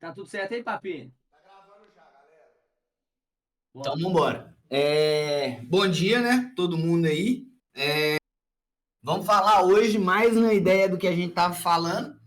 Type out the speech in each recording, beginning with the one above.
Tá tudo certo aí, Papinho? Então, Bora. vamos embora. Bom dia, né? Todo mundo aí. Vamos falar hoje mais na ideia do que a gente estava falando,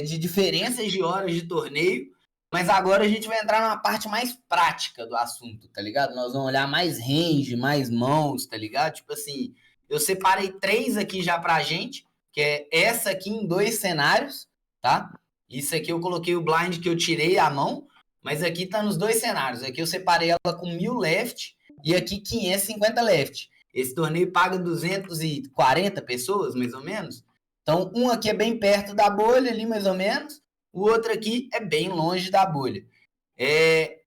de diferenças de horas de torneio, mas agora a gente vai entrar numa parte mais prática do assunto, tá ligado? Nós vamos olhar mais range, mais mãos, tá ligado? Tipo assim, eu separei três aqui já pra gente, que é essa aqui em dois cenários, tá? Isso aqui eu coloquei o blind que eu tirei a mão, mas aqui tá nos dois cenários. Aqui eu separei ela com 1000 left e aqui 550 left. Esse torneio paga 240 pessoas, mais ou menos. Então, um aqui é bem perto da bolha, ali mais ou menos. O outro aqui é bem longe da bolha.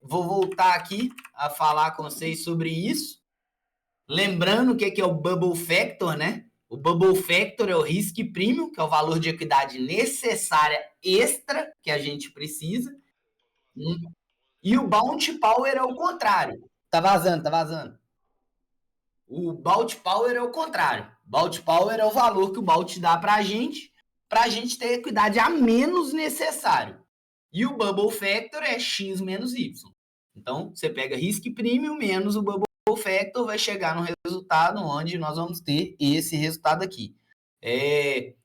Vou voltar aqui a falar com vocês sobre isso. Lembrando o que é o Bubble Factor, né? O Bubble Factor é o Risk Premium, que é o valor de equidade necessária extra que a gente precisa. E o Bounty Power é o contrário. Tá vazando, tá vazando. O Bounty Power é o contrário. Bounty Power é o valor que o Bounty dá para a gente ter equidade a menos necessário. E o Bubble Factor é X menos Y. Então, você pega Risk Premium menos o Bubble Factor, vai chegar no resultado onde nós vamos ter esse resultado aqui.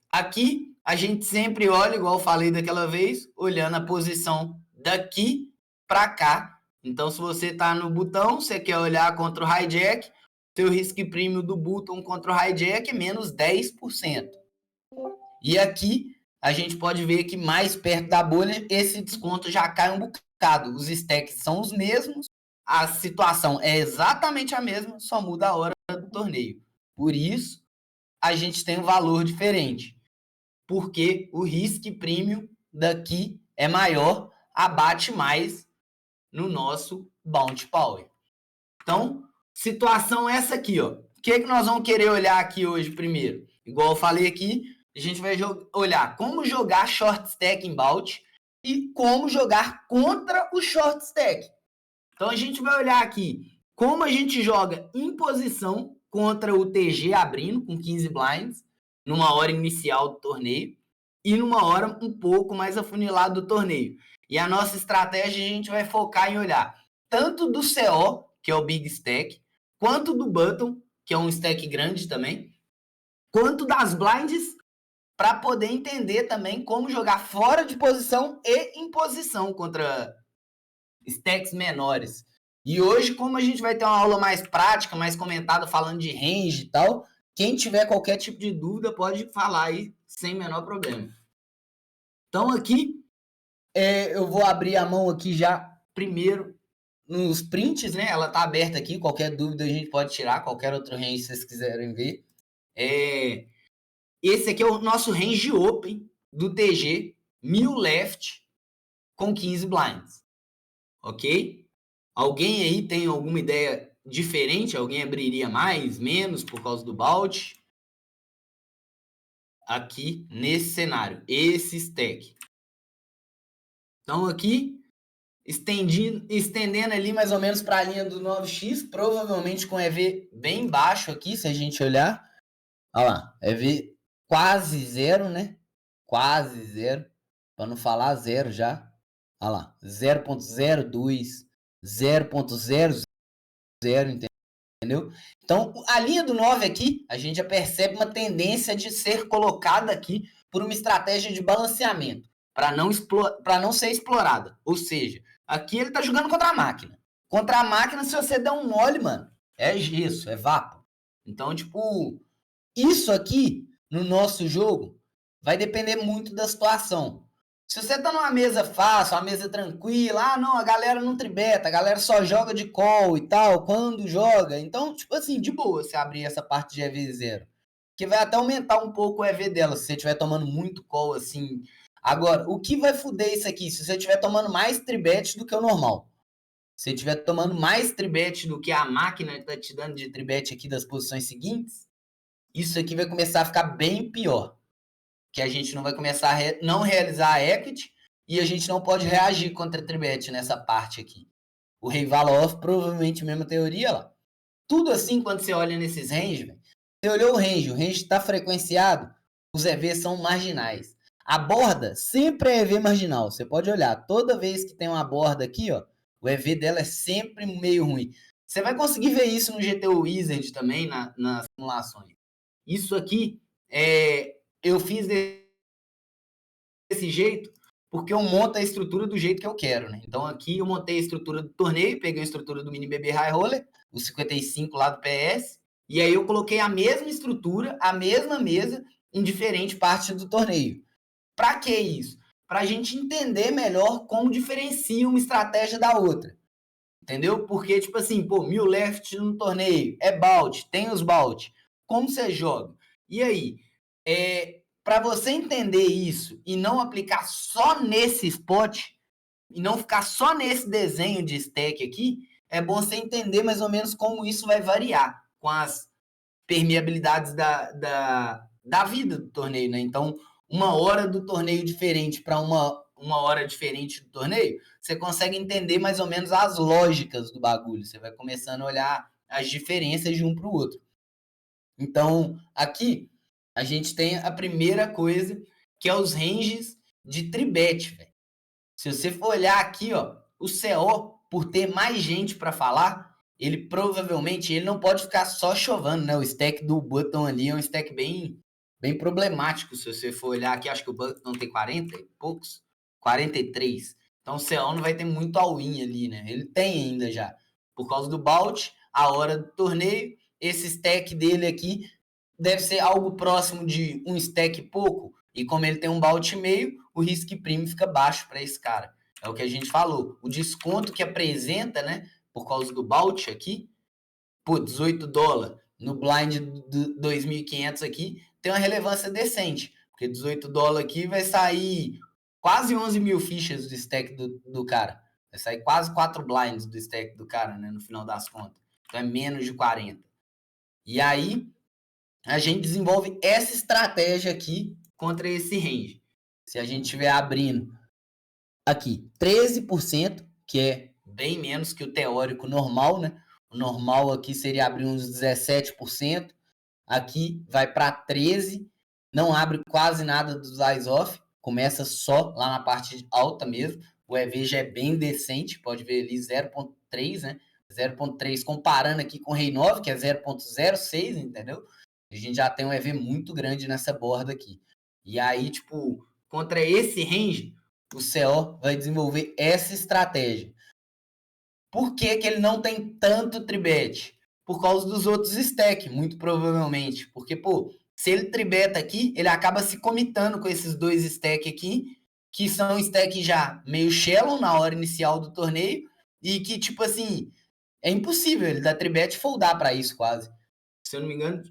Aqui, a gente sempre olha, igual eu falei daquela vez, olhando a posição daqui para cá. Então, se você está no botão, você quer olhar contra o hijack, seu risk premium do button contra o hijack é menos 10%. E aqui a gente pode ver que mais perto da bolha esse desconto já cai um bocado. Os stacks são os mesmos, a situação é exatamente a mesma, só muda a hora do torneio. Por isso, a gente tem um valor diferente. Porque o risk premium daqui é maior, abate mais no nosso bounty power. Então, situação essa aqui, ó. O que nós vamos querer olhar aqui hoje primeiro? Igual eu falei aqui, a gente vai olhar como jogar short stack em bout e como jogar contra o short stack. Então a gente vai olhar aqui como a gente joga em posição contra o TG abrindo com 15 blinds numa hora inicial do torneio e numa hora um pouco mais afunilada do torneio. E a nossa estratégia a gente vai focar em olhar tanto do CO, que é o Big Stack, quanto do Button, que é um stack grande também, quanto das blinds, para poder entender também como jogar fora de posição e em posição contra stacks menores. E hoje, como a gente vai ter uma aula mais prática, mais comentada, falando de range e tal, quem tiver qualquer tipo de dúvida pode falar aí sem menor problema. Então aqui, eu vou abrir a mão aqui já primeiro nos prints, né? Ela tá aberta aqui, qualquer dúvida a gente pode tirar, qualquer outro range se vocês quiserem ver. Esse aqui é o nosso range open do TG, 1000 left com 15 blinds, ok? Alguém aí tem alguma ideia diferente? Alguém abriria mais, menos por causa do bout? Aqui nesse cenário, esse stack. Então aqui, estendendo ali mais ou menos para a linha do 9x, provavelmente com EV bem baixo aqui, se a gente olhar. Olha lá, EV quase zero, né? Quase zero, para não falar zero já. Olha lá, 0.02, 0.00, entendeu? Então, a linha do 9 aqui, a gente já percebe uma tendência de ser colocada aqui por uma estratégia de balanceamento, para não ser explorada. Ou seja, aqui ele tá jogando contra a máquina. Contra a máquina, se você der um mole, mano, é gesso, é vapo. Então, tipo, isso aqui, no nosso jogo, vai depender muito da situação. Se você tá numa mesa fácil, uma mesa tranquila, não, a galera não tribeta, a galera só joga de call e tal, quando joga. Então, tipo assim, de boa você abrir essa parte de EV zero. Que vai até aumentar um pouco o EV dela, se você estiver tomando muito call, assim. Agora, o que vai fuder isso aqui? Se você estiver tomando mais tribet do que o normal. Se você estiver tomando mais tribet do que a máquina tá te dando de tribet aqui das posições seguintes, isso aqui vai começar a ficar bem pior. Que a gente não vai começar a não realizar a equity e a gente não pode reagir contra a tribet nessa parte aqui. O rei Valoff, provavelmente mesma teoria lá. Tudo assim, quando você olha nesses range, você olhou o range está frequenciado, os EVs são marginais. A borda sempre é EV marginal. Você pode olhar, toda vez que tem uma borda aqui, ó, o EV dela é sempre meio ruim. Você vai conseguir ver isso no GTO Wizard também, nas simulações. Isso aqui, eu fiz desse jeito, porque eu monto a estrutura do jeito que eu quero, né? Então aqui eu montei a estrutura do torneio, peguei a estrutura do Mini BB High Roller, o 55 lá do PS, e aí eu coloquei a mesma estrutura, a mesma mesa, em diferentes partes do torneio. Para que isso? Para a gente entender melhor como diferencia uma estratégia da outra. Entendeu? Porque, tipo assim, pô, 1000 left no torneio, é Balt, tem os Balt. Como você joga? E aí, para você entender isso e não aplicar só nesse spot, e não ficar só nesse desenho de stack aqui, é bom você entender mais ou menos como isso vai variar com as permeabilidades da vida do torneio, né? Então, uma hora do torneio diferente para uma hora diferente do torneio, você consegue entender mais ou menos as lógicas do bagulho. Você vai começando a olhar as diferenças de um para o outro. Então, aqui, a gente tem a primeira coisa, que é os ranges de tribet, velho. Se você for olhar aqui, ó, o CO, por ter mais gente para falar, ele provavelmente ele não pode ficar só chovando, né? O stack do Button ali é um stack bem problemático. Se você for olhar aqui, acho que o Button tem 40 e poucos, 43. Então o CO não vai ter muito all-in ali, né? Ele tem ainda já. Por causa do Balt, a hora do torneio, esse stack dele aqui deve ser algo próximo de um stack pouco. E como ele tem um Balt meio, o risco prime fica baixo para esse cara. É o que a gente falou. O desconto que apresenta, né? Por causa do Balt aqui, pô, $18 no blind do 2.500 aqui, tem uma relevância decente. Porque $18 aqui vai sair quase 11 mil fichas do stack do cara. Vai sair quase 4 blinds do stack do cara, né? No final das contas. Então é menos de 40. E aí, a gente desenvolve essa estratégia aqui contra esse range. Se a gente estiver abrindo aqui 13%, que é bem menos que o teórico normal, né? O normal aqui seria abrir uns 17%. Aqui vai para 13%, não abre quase nada dos eyes off, começa só lá na parte alta mesmo. O EV já é bem decente, pode ver ali 0.3, né? 0.3 comparando aqui com o Rei 9, que é 0.06, entendeu? A gente já tem um EV muito grande nessa borda aqui. E aí, tipo, contra esse range, o CO vai desenvolver essa estratégia. Por que que ele não tem tanto tribet? Por causa dos outros stacks, muito provavelmente. Porque, pô, se ele tribeta aqui, ele acaba se comitando com esses dois stacks aqui, que são stacks já meio shallow na hora inicial do torneio, e que, tipo assim, é impossível ele dar tribet e foldar para isso quase. Se eu não me engano,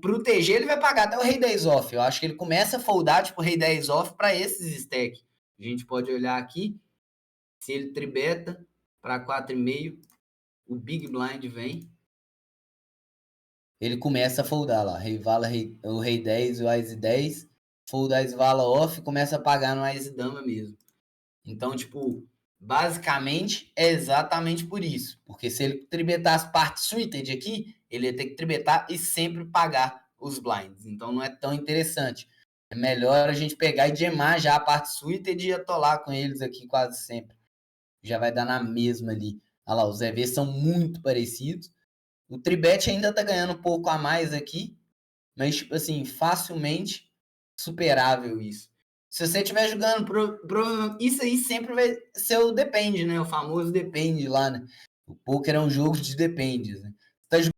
pro TG ele vai pagar até o Rei 10 off. Eu acho que ele começa a foldar, tipo, o Rei 10 off para esses stacks. A gente pode olhar aqui, se ele tribeta para 4,5, o Big Blind vem. Ele começa a foldar lá. Rei Vala, o Rei 10, o Ice 10, folda a Vala off, começa a pagar no Ice Dama mesmo. Então, tipo, basicamente é exatamente por isso. Porque se ele tribetar as partes suited aqui, ele ia ter que tribetar e sempre pagar os blinds. Então não é tão interessante. É melhor a gente pegar e gemar já a parte suited e atolar com eles aqui quase sempre. Já vai dar na mesma ali. Olha lá, os EVs são muito parecidos. O tribet ainda tá ganhando um pouco a mais aqui, mas, tipo assim, facilmente superável isso. Se você estiver jogando, isso aí sempre vai ser o depende, né? O famoso depende lá, né? O poker é um jogo de dependes, né? Tá jogando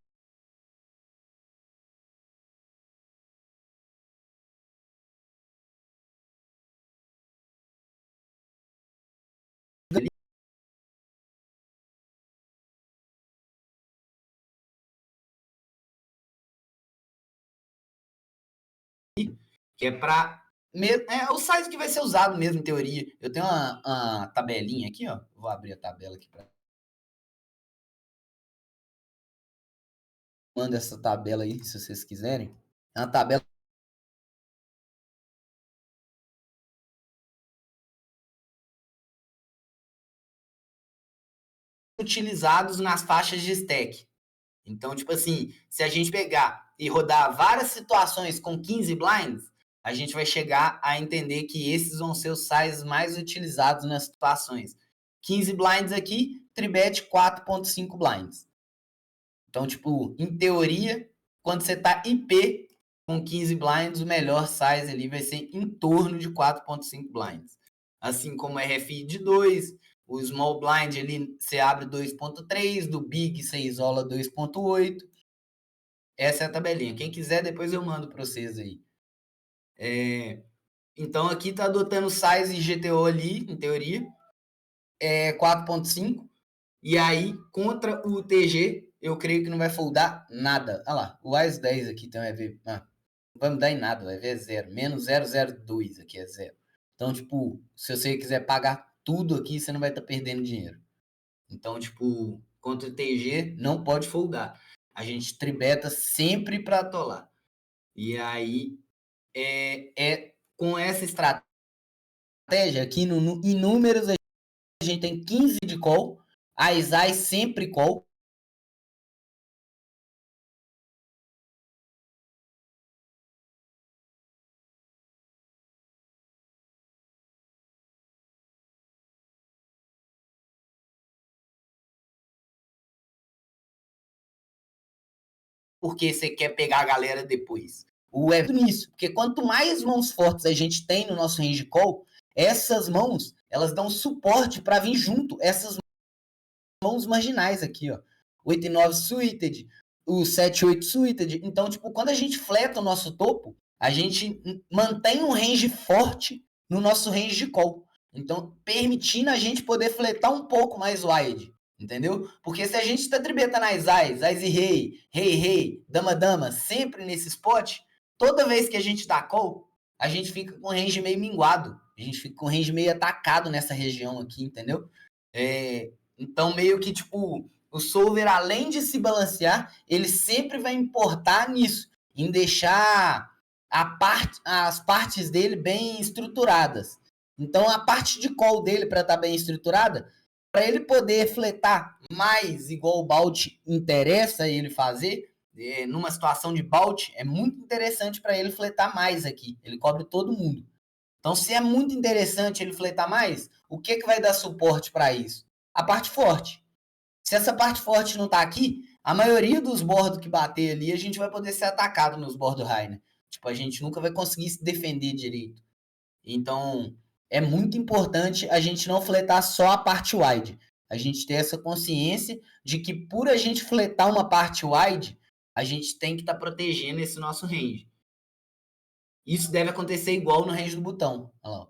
que é para é o size que vai ser usado mesmo em teoria. Eu tenho uma tabelinha aqui, ó. Vou abrir a tabela aqui para manda essa tabela aí, se vocês quiserem. É uma tabela utilizados nas faixas de stack. Então, tipo assim, se a gente pegar e rodar várias situações com 15 blinds, a gente vai chegar a entender que esses vão ser os sizes mais utilizados nas situações. 15 blinds aqui, tribet 4.5 blinds. Então, tipo, em teoria, quando você tá IP com 15 blinds, o melhor size ali vai ser em torno de 4.5 blinds. Assim como o RFI de 2, o small blind ali você abre 2.3, do big você isola 2.8. Essa é a tabelinha. Quem quiser, depois eu mando para vocês aí. Então aqui tá adotando size GTO ali, em teoria, 4.5. E aí, contra o TG, eu creio que não vai foldar nada. Olha lá, o AS 10 aqui tem um EV. Não vai mudar em nada, o EV é zero. Menos 002 aqui é zero. Então, tipo, se você quiser pagar tudo aqui, você não vai estar perdendo dinheiro. Então, tipo, contra o TG, não pode foldar. A gente tribeta sempre para atolar. E aí, com essa estratégia aqui, em números, a gente tem 15 de call, as sempre call. Porque você quer pegar a galera depois. O é nisso, porque quanto mais mãos fortes a gente tem no nosso range call, essas mãos, elas dão suporte para vir junto, essas mãos marginais aqui, ó. 8 e 9 suited, o 7 e 8 suited. Então, tipo, quando a gente fleta o nosso topo, a gente mantém um range forte no nosso range de call. Então, permitindo a gente poder fletar um pouco mais wide. Entendeu? Porque se a gente está tribetando as e rei, dama, sempre nesse spot, toda vez que a gente dá call, a gente fica com o range meio minguado. A gente fica com o range meio atacado nessa região aqui, entendeu? Então, meio que, tipo, o solver, além de se balancear, ele sempre vai importar nisso, em deixar as partes dele bem estruturadas. Então, a parte de call dele, para estar bem estruturada, para ele poder fletar mais igual o Balt interessa ele fazer, numa situação de Balt, é muito interessante para ele fletar mais aqui. Ele cobre todo mundo. Então, se é muito interessante ele fletar mais, o que vai dar suporte para isso? A parte forte. Se essa parte forte não está aqui, a maioria dos bordos que bater ali, a gente vai poder ser atacado nos bordos high, né? Tipo, a gente nunca vai conseguir se defender direito. Então, é muito importante a gente não fletar só a parte wide. A gente ter essa consciência de que por a gente fletar uma parte wide, a gente tem que estar protegendo esse nosso range. Isso deve acontecer igual no range do botão. Olha lá.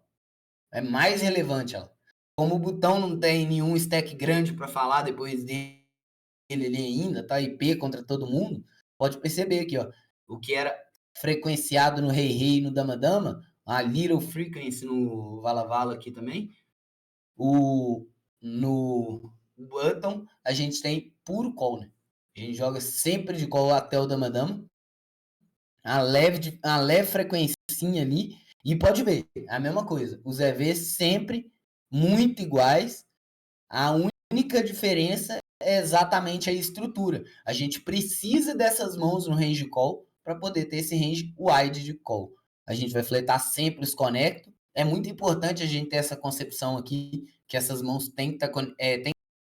É mais relevante. Olha lá. Como o botão não tem nenhum stack grande para falar depois dele ali ainda, tá IP contra todo mundo, pode perceber aqui, ó, o que era frequenciado no rei e no dama, a little frequency no vala aqui também, no button a gente tem puro call, né? A gente joga sempre de call até o dama, a leve frequência ali, e pode ver, a mesma coisa, os EVs sempre muito iguais, a única diferença é exatamente a estrutura. A gente precisa dessas mãos no range call para poder ter esse range wide de call. A gente vai fletar sempre os conectos. É muito importante a gente ter essa concepção aqui, que essas mãos têm que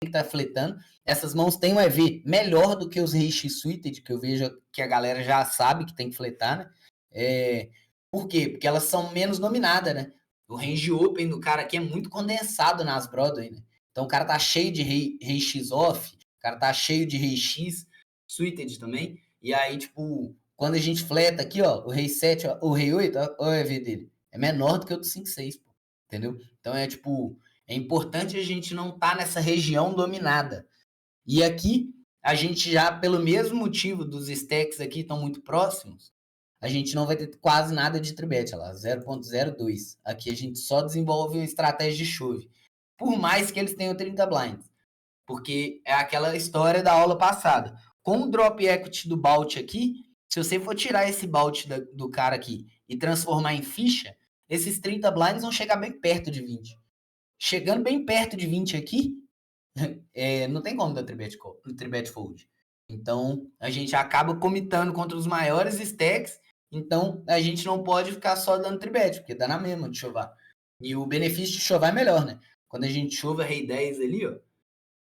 estar fletando. Essas mãos têm um EV melhor do que os Reich Suited, que eu vejo que a galera já sabe que tem que fletar, né? Por quê? Porque elas são menos dominadas, né? O range open do cara aqui é muito condensado nas Broadway, né? Então o cara tá cheio de rei X off, o cara tá cheio de rei X suited também. E aí, tipo, quando a gente fleta aqui, ó, o rei 7, ó, o rei 8, ó, o EV dele. É menor do que o do 5-6, pô. Entendeu? Então é tipo, é importante a gente não tá nessa região dominada. E aqui, a gente já, pelo mesmo motivo dos stacks aqui estão muito próximos, a gente não vai ter quase nada de tribet, lá, 0.02. Aqui a gente só desenvolve uma estratégia de chove. Por mais que eles tenham 30 blinds. Porque é aquela história da aula passada. Com o drop equity do Balt aqui, se você for tirar esse Balt do cara aqui e transformar em ficha, esses 30 blinds vão chegar bem perto de 20. Chegando bem perto de 20 aqui, não tem como dar tribet fold. Então, a gente acaba comitando contra os maiores stacks Então, a gente não pode ficar só dando tribet, porque dá na mesma de chovar. E o benefício de chovar é melhor, né? Quando a gente chova rei 10 ali, ó,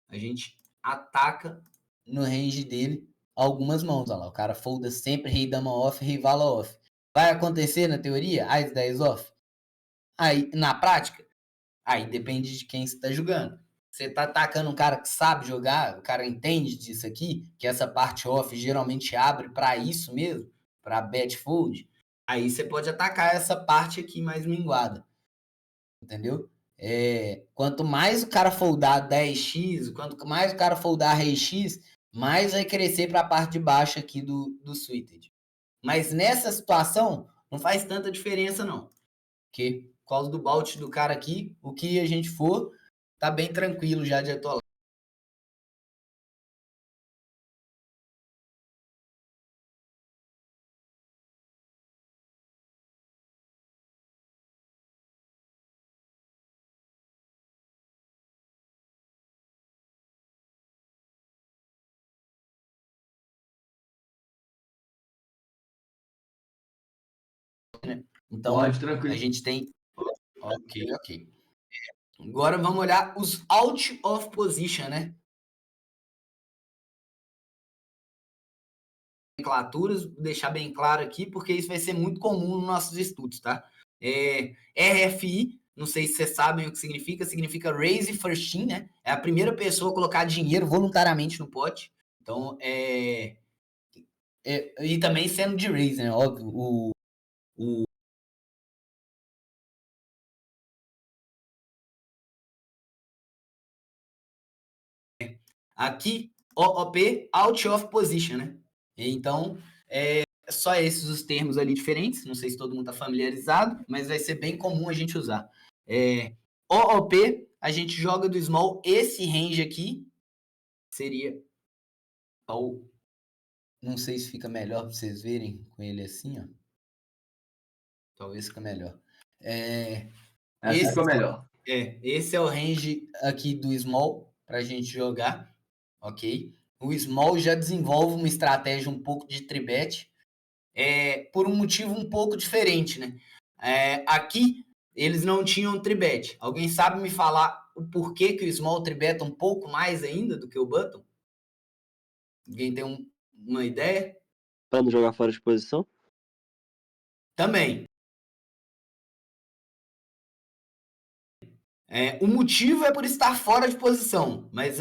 a gente ataca no range dele algumas mãos. Olha lá, o cara folda sempre rei dama off, rei vala off. Vai acontecer na teoria? As 10 off? Aí, na prática, aí depende de quem você está jogando. Você tá atacando um cara que sabe jogar, o cara entende disso aqui, que essa parte off geralmente abre para isso mesmo, para bet fold. Aí você pode atacar essa parte aqui mais minguada, entendeu? Quanto mais o cara foldar 10x, quanto mais o cara foldar rei x, mais vai crescer para a parte de baixo aqui do suited. Mas nessa situação, não faz tanta diferença não. Porque por causa do bout do cara aqui, o que a gente for, tá bem tranquilo já de atolar. Então, pode, tranquilo. A gente tem... Ok. Agora vamos olhar os out of position, né? Nomenclaturas, deixar bem claro aqui, porque isso vai ser muito comum nos nossos estudos, tá? RFI, não sei se vocês sabem o que significa Raise First In, né? É a primeira pessoa a colocar dinheiro voluntariamente no pote. Então, e também sendo de raise, né? Óbvio, aqui, OOP, out of position, né? Então, só esses os termos ali diferentes. Não sei se todo mundo está familiarizado, mas vai ser bem comum a gente usar. OOP, a gente joga do small. Esse range aqui seria... Não sei se fica melhor para vocês verem com ele assim, ó. Talvez fica melhor. Assim ficou melhor. Esse é o range aqui do small para a gente jogar, ok? O small já desenvolve uma estratégia um pouco de tribet, por um motivo um pouco diferente, né? Aqui eles não tinham tribet. Alguém sabe me falar o porquê que o small tribeta um pouco mais ainda do que o button? Alguém tem uma ideia? Para não jogar fora de posição? Também. O motivo é por estar fora de posição, mas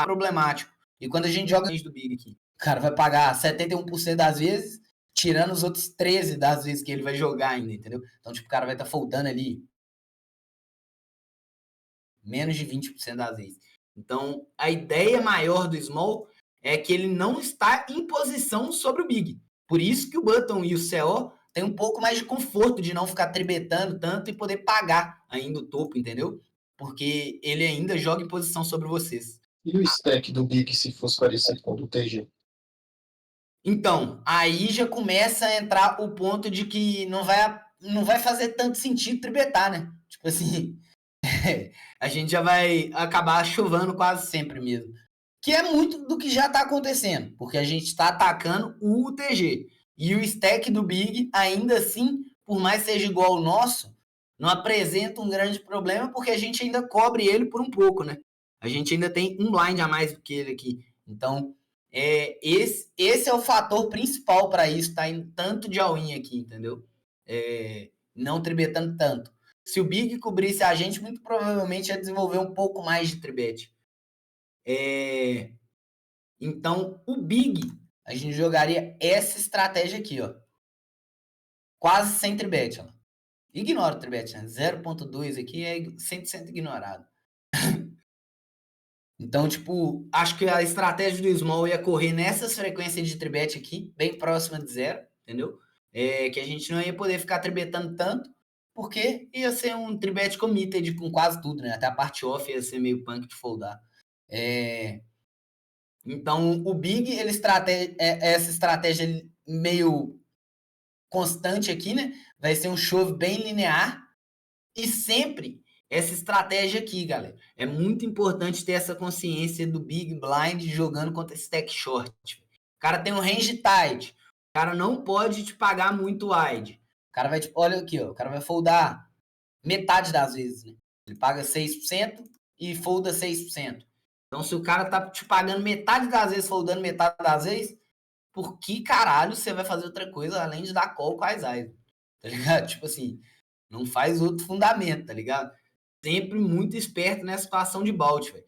problemático. E quando a gente joga do Big aqui, o cara vai pagar 71% das vezes, tirando os outros 13 das vezes que ele vai jogar ainda, entendeu? Então, tipo, o cara vai estar foldando ali menos de 20% das vezes. Então, a ideia maior do small é que ele não está em posição sobre o big. Por isso que o button e o CO tem um pouco mais de conforto de não ficar tribetando tanto e poder pagar ainda o topo, entendeu? Porque ele ainda joga em posição sobre vocês. E o stack do Big se fosse parecido com o do TG? Então, aí já começa a entrar o ponto de que não vai fazer tanto sentido tribetar, né? Tipo assim, a gente já vai acabar chovando quase sempre mesmo. Que é muito do que já está acontecendo, porque a gente está atacando o UTG. E o stack do Big, ainda assim, por mais seja igual ao nosso, não apresenta um grande problema, porque a gente ainda cobre ele por um pouco, né? A gente ainda tem um blind a mais do que ele aqui. Então, esse é o fator principal para isso, tá indo tanto de all-in aqui, entendeu? Não tribetando tanto. Se o Big cobrisse a gente, muito provavelmente ia desenvolver um pouco mais de tribet. Então, o Big, a gente jogaria essa estratégia aqui, ó. Quase sem tribet, ó. Ignora o tribet, né? 0.2 aqui é 100% ignorado. Então, tipo, acho que a estratégia do small ia correr nessas frequências de tribet aqui, bem próxima de zero, entendeu? Que a gente não ia poder ficar tribetando tanto, porque ia ser um tribet committed com quase tudo, né? Até a parte off ia ser meio punk de foldar. Então, o Big, essa estratégia meio constante aqui, né? Vai ser um shove bem linear e sempre essa estratégia aqui, galera. É muito importante ter essa consciência do Big Blind jogando contra stack short. O cara tem um range tight. O cara não pode te pagar muito wide. O cara vai, olha aqui, ó, o cara vai foldar metade das vezes, né? Ele paga 6% e folda 6%. Então, se o cara tá te pagando metade das vezes, foldando metade das vezes, por que caralho você vai fazer outra coisa além de dar call com as eyes? Tá ligado? Tipo assim, não faz outro fundamento, tá ligado? Sempre muito esperto nessa situação de balde, velho.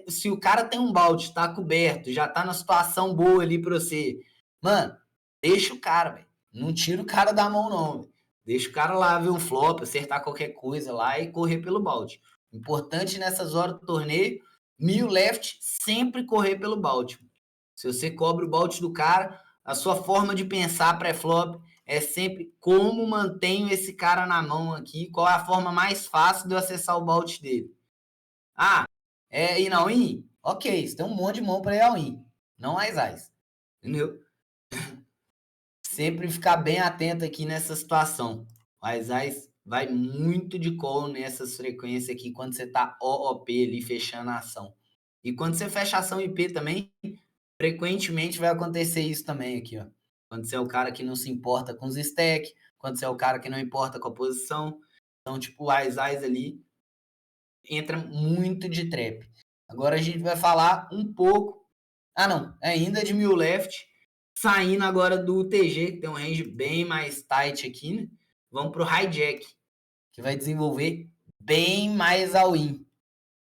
Se o cara tem um balde, tá coberto, já tá na situação boa ali pra você, mano, deixa o cara, velho. Não tira o cara da mão, não, véio. Deixa o cara lá ver um flop, acertar qualquer coisa lá e correr pelo balde. Importante nessas horas do torneio, 1000 left, sempre correr pelo balde. Se você cobre o balde do cara, a sua forma de pensar pré-flop é sempre como mantenho esse cara na mão aqui, qual é a forma mais fácil de eu acessar o balde dele. Ah, é ir na win? Ok, você tem um monte de mão para ir ao win, não as eyes. Entendeu? Sempre ficar bem atento aqui nessa situação. O eyes vai muito de call nessas frequências aqui quando você tá OOP ali fechando a ação. E quando você fecha a ação IP também, frequentemente vai acontecer isso também aqui, ó. Quando você é o cara que não se importa com os stacks, quando você é o cara que não importa com a posição. Então, tipo, o eyes ali entra muito de trap. Agora a gente vai falar um pouco... Ah, não. Ainda de 1000 left. Saindo agora do UTG, que tem um range bem mais tight aqui, né? Vamos pro hijack, que vai desenvolver bem mais all-in,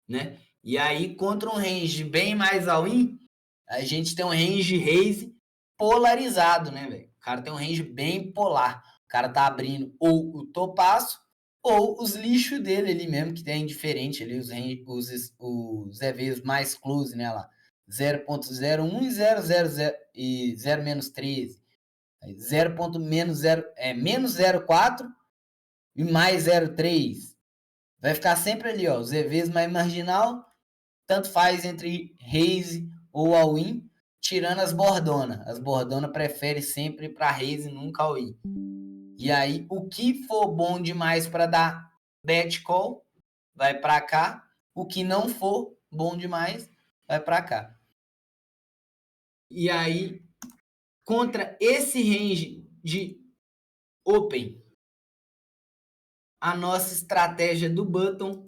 né? E aí, contra um range bem mais all-in, a gente tem um range raise polarizado, né, velho? O cara tem um range bem polar. O cara tá abrindo ou o topaço ou os lixos dele ali mesmo, que tem diferente ali, os EVs mais close, né, lá. 0.01 e 0.00 e 0-13. 0.-0 menos 0.4 e mais 0.3. Vai ficar sempre ali, ó, os EVs mais marginal, tanto faz entre raise ou all-in, tirando as bordonas. As bordonas preferem sempre para raise e nunca all-in. E aí, o que for bom demais para dar bet call, vai para cá. O que não for bom demais, vai para cá. E aí, contra esse range de open, a nossa estratégia do button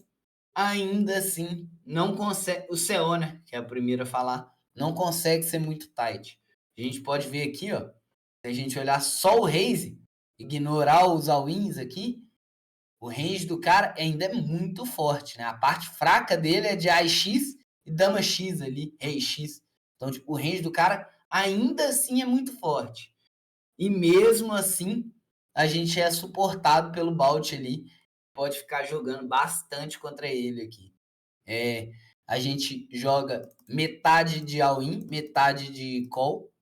ainda assim não consegue, o CO, né, que é a primeira a falar, não consegue ser muito tight. A gente pode ver aqui, ó, se a gente olhar só o raise, ignorar os all-ins aqui, o range do cara ainda é muito forte, né? A parte fraca dele é de AX e Dama X ali, Rei X. Então, tipo, o range do cara ainda assim é muito forte. E mesmo assim, a gente é suportado pelo Bout ali. Pode ficar jogando bastante contra ele aqui. A gente joga metade de all-in, metade de call.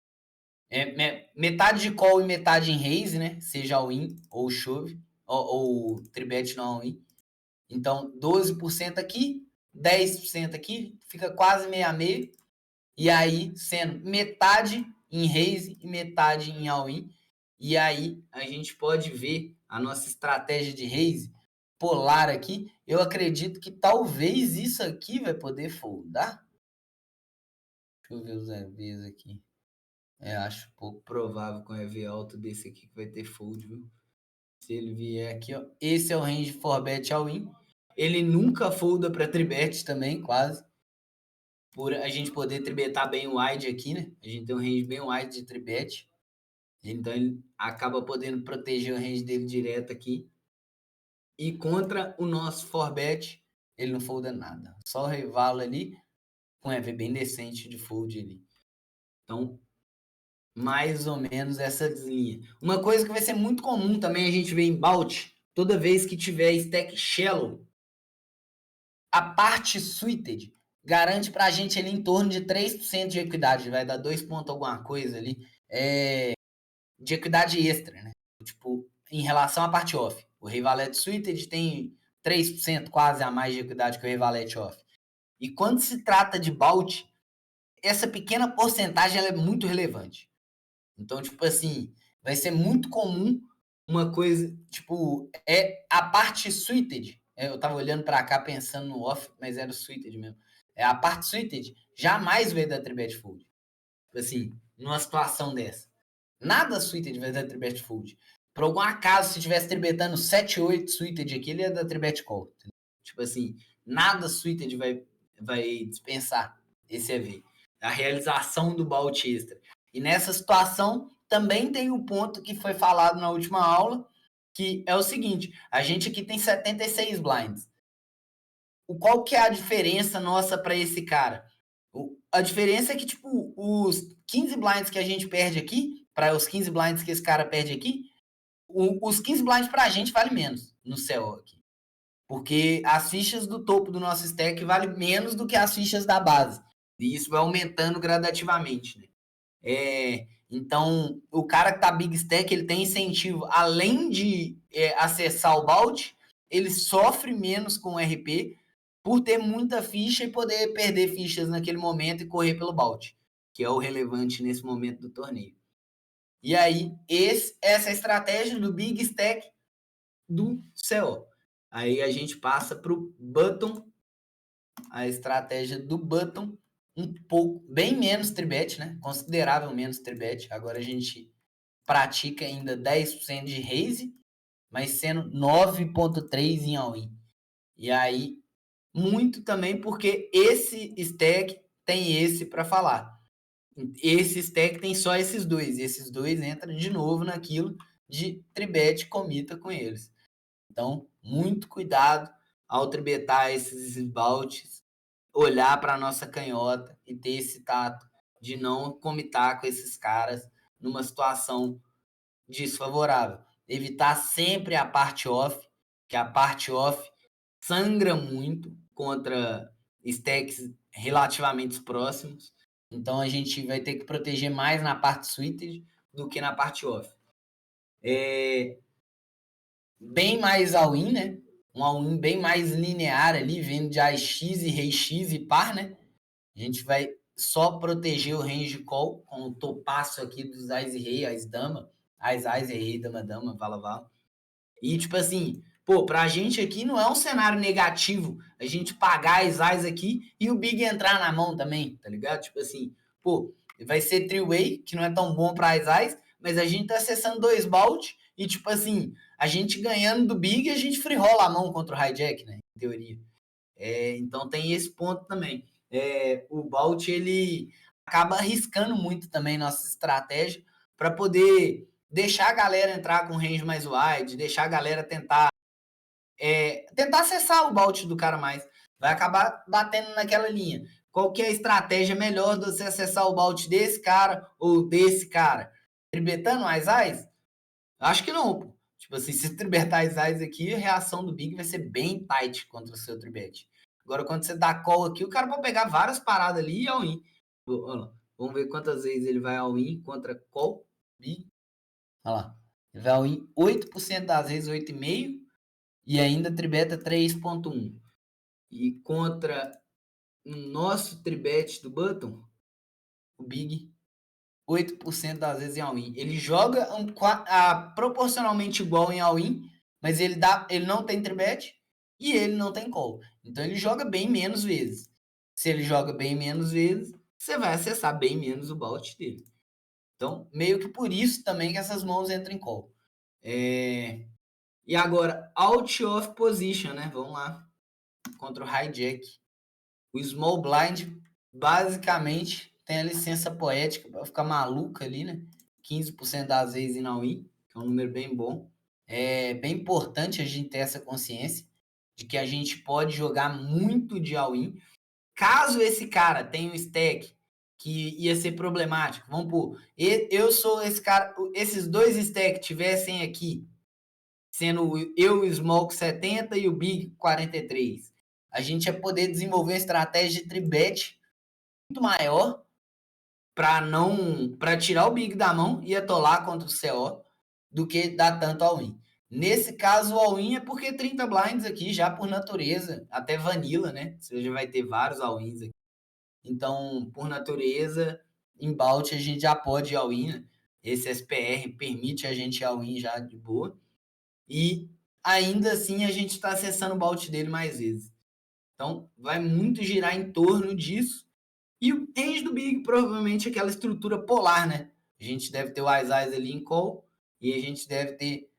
Metade de call e metade em raise, né? Seja all-in ou shove, ou tribet não all-in. Então, 12% aqui, 10% aqui, fica quase meio a meio. E aí, sendo metade em raise e metade em all-in. E aí, a gente pode ver a nossa estratégia de raise polar aqui. Eu acredito que talvez isso aqui vai poder foldar. Deixa eu ver os EVs aqui. Acho pouco provável com o EV alto desse aqui que vai ter fold, viu? Se ele vier aqui, ó. Esse é o range for bet all-in. Ele nunca folda para tribet também, quase. Por a gente poder tribetar bem o wide aqui, né? A gente tem um range bem wide de tribet. Então ele acaba podendo proteger o range dele direto aqui. E contra o nosso for bet, ele não folda nada. Só o revalo ali, com EV bem decente de fold ali. Então, mais ou menos essa linha. Uma coisa que vai ser muito comum também a gente ver em Bout, toda vez que tiver stack shallow, a parte suited garante pra gente ali em torno de 3% de equidade, vai dar 2 pontos alguma coisa ali, de equidade extra, né? Tipo, em relação à parte off. O Rei Valete Suited tem 3% quase a mais de equidade que o Rei Valete off. E quando se trata de Bout, essa pequena porcentagem ela é muito relevante. Então, tipo assim, vai ser muito comum uma coisa, tipo, é a parte suited. Eu tava olhando para cá pensando no off, mas era o suited mesmo. A parte suited jamais vai dar 3-bet fold. Assim, numa situação dessa. Nada suited vai dar 3-bet fold. Por algum acaso, se tivesse tribetando 7-8 suited aqui, ele ia dar 3-bet call. Tipo assim, nada suited vai dispensar esse EV. A realização do bout extra. E nessa situação, também tem o ponto que foi falado na última aula, que é o seguinte, a gente aqui tem 76 blinds. Qual que é a diferença nossa para esse cara? A diferença é que, tipo, os 15 blinds que a gente perde aqui, para os 15 blinds que esse cara perde aqui, os 15 blinds para a gente vale menos no CO aqui. Porque as fichas do topo do nosso stack valem menos do que as fichas da base. E isso vai aumentando gradativamente, né? Então, o cara que tá big stack, ele tem incentivo, além de acessar o Vault, ele sofre menos com o RP por ter muita ficha e poder perder fichas naquele momento e correr pelo Vault, que é o relevante nesse momento do torneio. E aí, essa é a estratégia do big stack do CO. Aí a gente passa para o Button, a estratégia do Button, um pouco, bem menos 3-bet, né? Considerável menos 3-bet. Agora a gente pratica ainda 10% de raise, mas sendo 9.3 em all-in. E aí, muito também porque esse stack tem esse para falar. Esse stack tem só esses dois. E esses dois entram de novo naquilo de 3-bet comita com eles. Então, muito cuidado ao tribetar esses esbaltes, olhar para a nossa canhota e ter esse tato de não comitar com esses caras numa situação desfavorável. Evitar sempre a parte off, que a parte off sangra muito contra stacks relativamente próximos. Então, a gente vai ter que proteger mais na parte suited do que na parte off. Bem mais all-in, né? Um all-in bem mais linear ali, vindo de AX e rei X e par, né? A gente vai só proteger o range call com o topaço aqui dos Ás e Rei, Ás Dama, Ás e Rei, Dama Dama, Vala Vala. E tipo assim, pô, pra gente aqui não é um cenário negativo a gente pagar as Ás aqui e o Big entrar na mão também, tá ligado? Tipo assim, pô, vai ser three-way, que não é tão bom pra as Ás, mas a gente tá acessando 2 balde e tipo assim, a gente ganhando do Big, a gente free rola a mão contra o hijack, né? Em teoria. Então tem esse ponto também. O Balt, ele acaba arriscando muito também nossa estratégia para poder deixar a galera entrar com range mais wide, deixar a galera tentar acessar o Balt do cara mais. Vai acabar batendo naquela linha. Qual que é a estratégia melhor de você acessar o Balt desse cara ou desse cara? Tribetando mais Ais? Acho que não, pô. Tipo assim, se tribetar as Ais aqui, a reação do Big vai ser bem tight contra o seu tribet. Agora, quando você dá call aqui, o cara pode pegar várias paradas ali e all-in. Vamos ver quantas vezes ele vai all-in contra call. Big. Olha lá. Ele vai all-in 8% das vezes, 8,5%. E ainda tribeta 3,1%. E contra o nosso tribet do Button, o Big, 8% das vezes em all-in. Ele joga proporcionalmente igual em all-in, mas ele não tem tribet e ele não tem call. Então ele joga bem menos vezes. Se ele joga bem menos vezes, você vai acessar bem menos o bot dele. Então, meio que por isso também que essas mãos entram em call. E agora, out of position, né? Vamos lá. Contra o hijack. O small blind, basicamente, tem a licença poética para ficar maluca ali, né? 15% das vezes em all-in, que é um número bem bom. É bem importante a gente ter essa consciência de que a gente pode jogar muito de all-in. Caso esse cara tenha um stack que ia ser problemático, vamos pôr, eu sou esse cara, esses dois stacks tivessem aqui, sendo eu o Smoke 70 e o Big 43, a gente ia poder desenvolver uma estratégia de tribet muito maior para tirar o Big da mão e atolar contra o CO do que dar tanto all-in. Nesse caso, o all-in é porque 30 blinds aqui, já por natureza, até vanilla, né? Você já vai ter vários all-ins aqui. Então, por natureza, em Balt a gente já pode ir all-in, né? Esse SPR permite a gente ir all-in já de boa. E ainda assim a gente está acessando o bout dele mais vezes. Então vai muito girar em torno disso. E o range do Big provavelmente é aquela estrutura polar, né? A gente deve ter o Eyes ali em call e a gente deve ter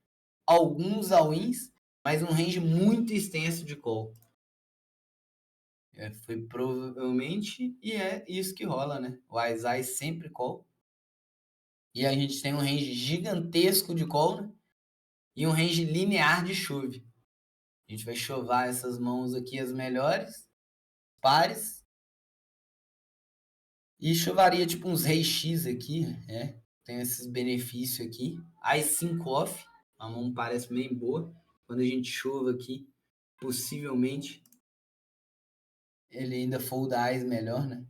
alguns all-ins, mas um range muito extenso de call. Foi provavelmente, e é isso que rola, né? O Eyes sempre call. E a gente tem um range gigantesco de call, né? E um range linear de chove. A gente vai chovar essas mãos aqui, as melhores, pares. E chovaria tipo uns rei X aqui, né? Tem esses benefícios aqui. As 5 off, a mão parece bem boa. Quando a gente chova aqui, possivelmente ele ainda folda Ás melhor, né?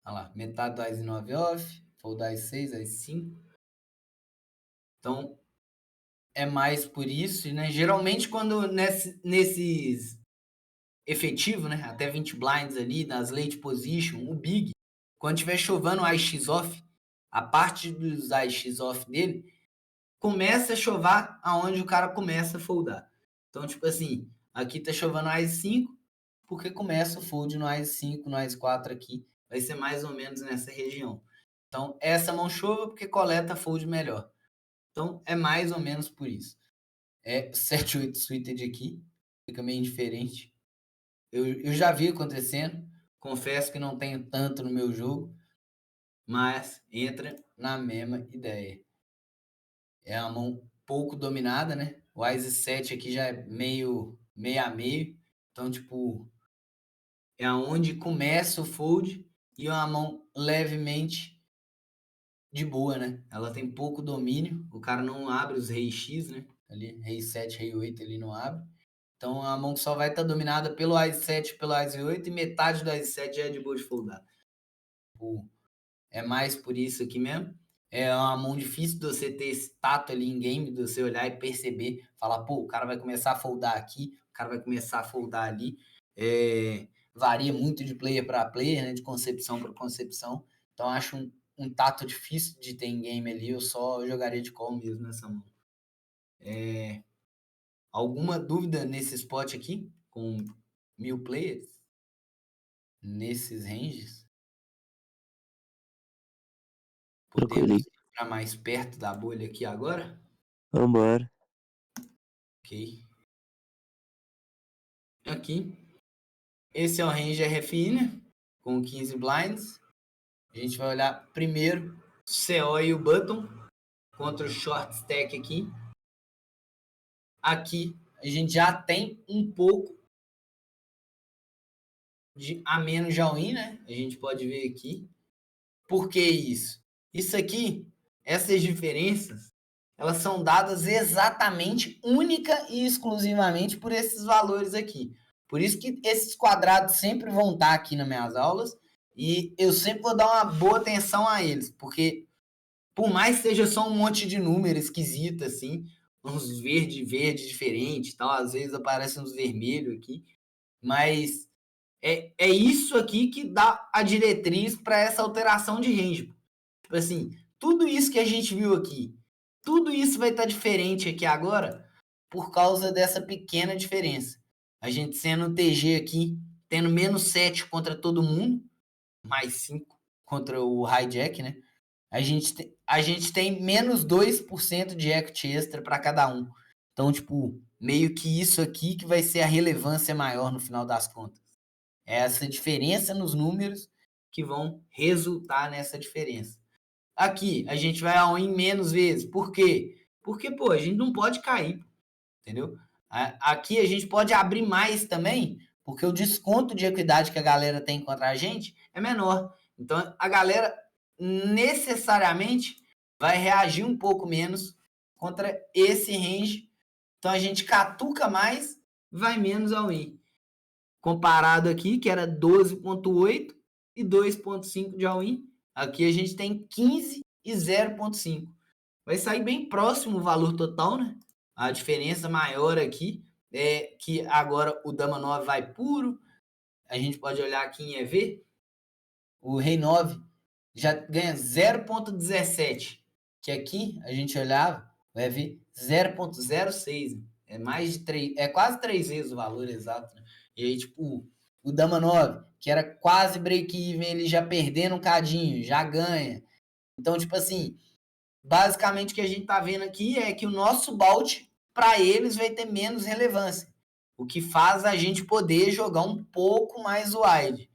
Olha lá, metade do Ás 9 off, folda Ás 6, Ás 5. Então, é mais por isso, né? Geralmente, quando nesses efetivos, né? Até 20 blinds ali, nas late position, o Big, quando tiver chovando o Ás X off, a parte dos Ás X off dele começa a chovar aonde o cara começa a foldar. Então, tipo assim, aqui tá chovendo Ás 5, porque começa o fold no Ás 5, no Ás 4 aqui. Vai ser mais ou menos nessa região. Então, essa mão chova porque coleta fold melhor. Então, é mais ou menos por isso. É 7-8 suited aqui, fica meio indiferente. Eu já vi acontecendo, confesso que não tenho tanto no meu jogo, mas entra na mesma ideia. É uma mão pouco dominada, né? O Ás 7 aqui já é meio a meio, então tipo, é aonde começa o fold e é uma mão levemente de boa, né? Ela tem pouco domínio, o cara não abre os rei X, né? Ali, rei 7, rei 8 ele não abre. Então a mão só vai estar dominada pelo Ás 7 e pelo Ás 8 e metade do Ás 7 já é de boa de foldar. É mais por isso aqui mesmo. É uma mão difícil de você ter esse tato ali em game, de você olhar e perceber, falar, pô, o cara vai começar a foldar aqui, o cara vai começar a foldar ali. Varia muito de player para player, né? De concepção para concepção. Então acho um tato difícil de ter em game ali, eu só jogaria de call mesmo nessa mão. Alguma dúvida nesse spot aqui, com 1000 players? Nesses ranges? Podemos ficar mais perto da bolha aqui agora? Vambora. Ok. Aqui. Esse é o range RFI, né? Com 15 blinds. A gente vai olhar primeiro o CO e o button contra o short stack aqui. Aqui a gente já tem um pouco de a menos de all-in, né? A gente pode ver aqui. Por que isso? Isso aqui, essas diferenças, elas são dadas exatamente, única e exclusivamente por esses valores aqui. Por isso que esses quadrados sempre vão estar aqui nas minhas aulas e eu sempre vou dar uma boa atenção a eles, porque por mais que seja só um monte de número esquisito assim, uns verde diferente, tal, às vezes aparecem uns vermelhos aqui, mas é isso aqui que dá a diretriz para essa alteração de range. Tipo assim, tudo isso que a gente viu aqui, tudo isso vai estar diferente aqui agora por causa dessa pequena diferença. A gente sendo TG aqui, tendo menos 7 contra todo mundo, mais 5 contra o hijack, né? A gente tem menos 2% de equity extra para cada um. Então, tipo, meio que isso aqui que vai ser a relevância maior no final das contas. É essa diferença nos números que vão resultar nessa diferença. Aqui, a gente vai all-in menos vezes. Por quê? Porque, pô, a gente não pode cair, entendeu? Aqui a gente pode abrir mais também, porque o desconto de equidade que a galera tem contra a gente é menor. Então, a galera necessariamente vai reagir um pouco menos contra esse range. Então, a gente catuca mais, vai menos all-in. Comparado aqui, que era 12,8 e 2,5 de all-in, aqui a gente tem 15 e 0,5. Vai sair bem próximo o valor total, né? A diferença maior aqui é que agora o Dama 9 vai puro. A gente pode olhar aqui em EV. O Rei 9 já ganha 0,17. Que aqui, a gente olhava, vai ver 0,06. É mais de 3, é quase 3 vezes o valor exato, né? E aí, tipo, o Dama 9, que era quase break-even, ele já perdendo um cadinho, já ganha. Então, tipo assim, basicamente o que a gente tá vendo aqui é que o nosso Balt, para eles, vai ter menos relevância. O que faz a gente poder jogar um pouco mais wide.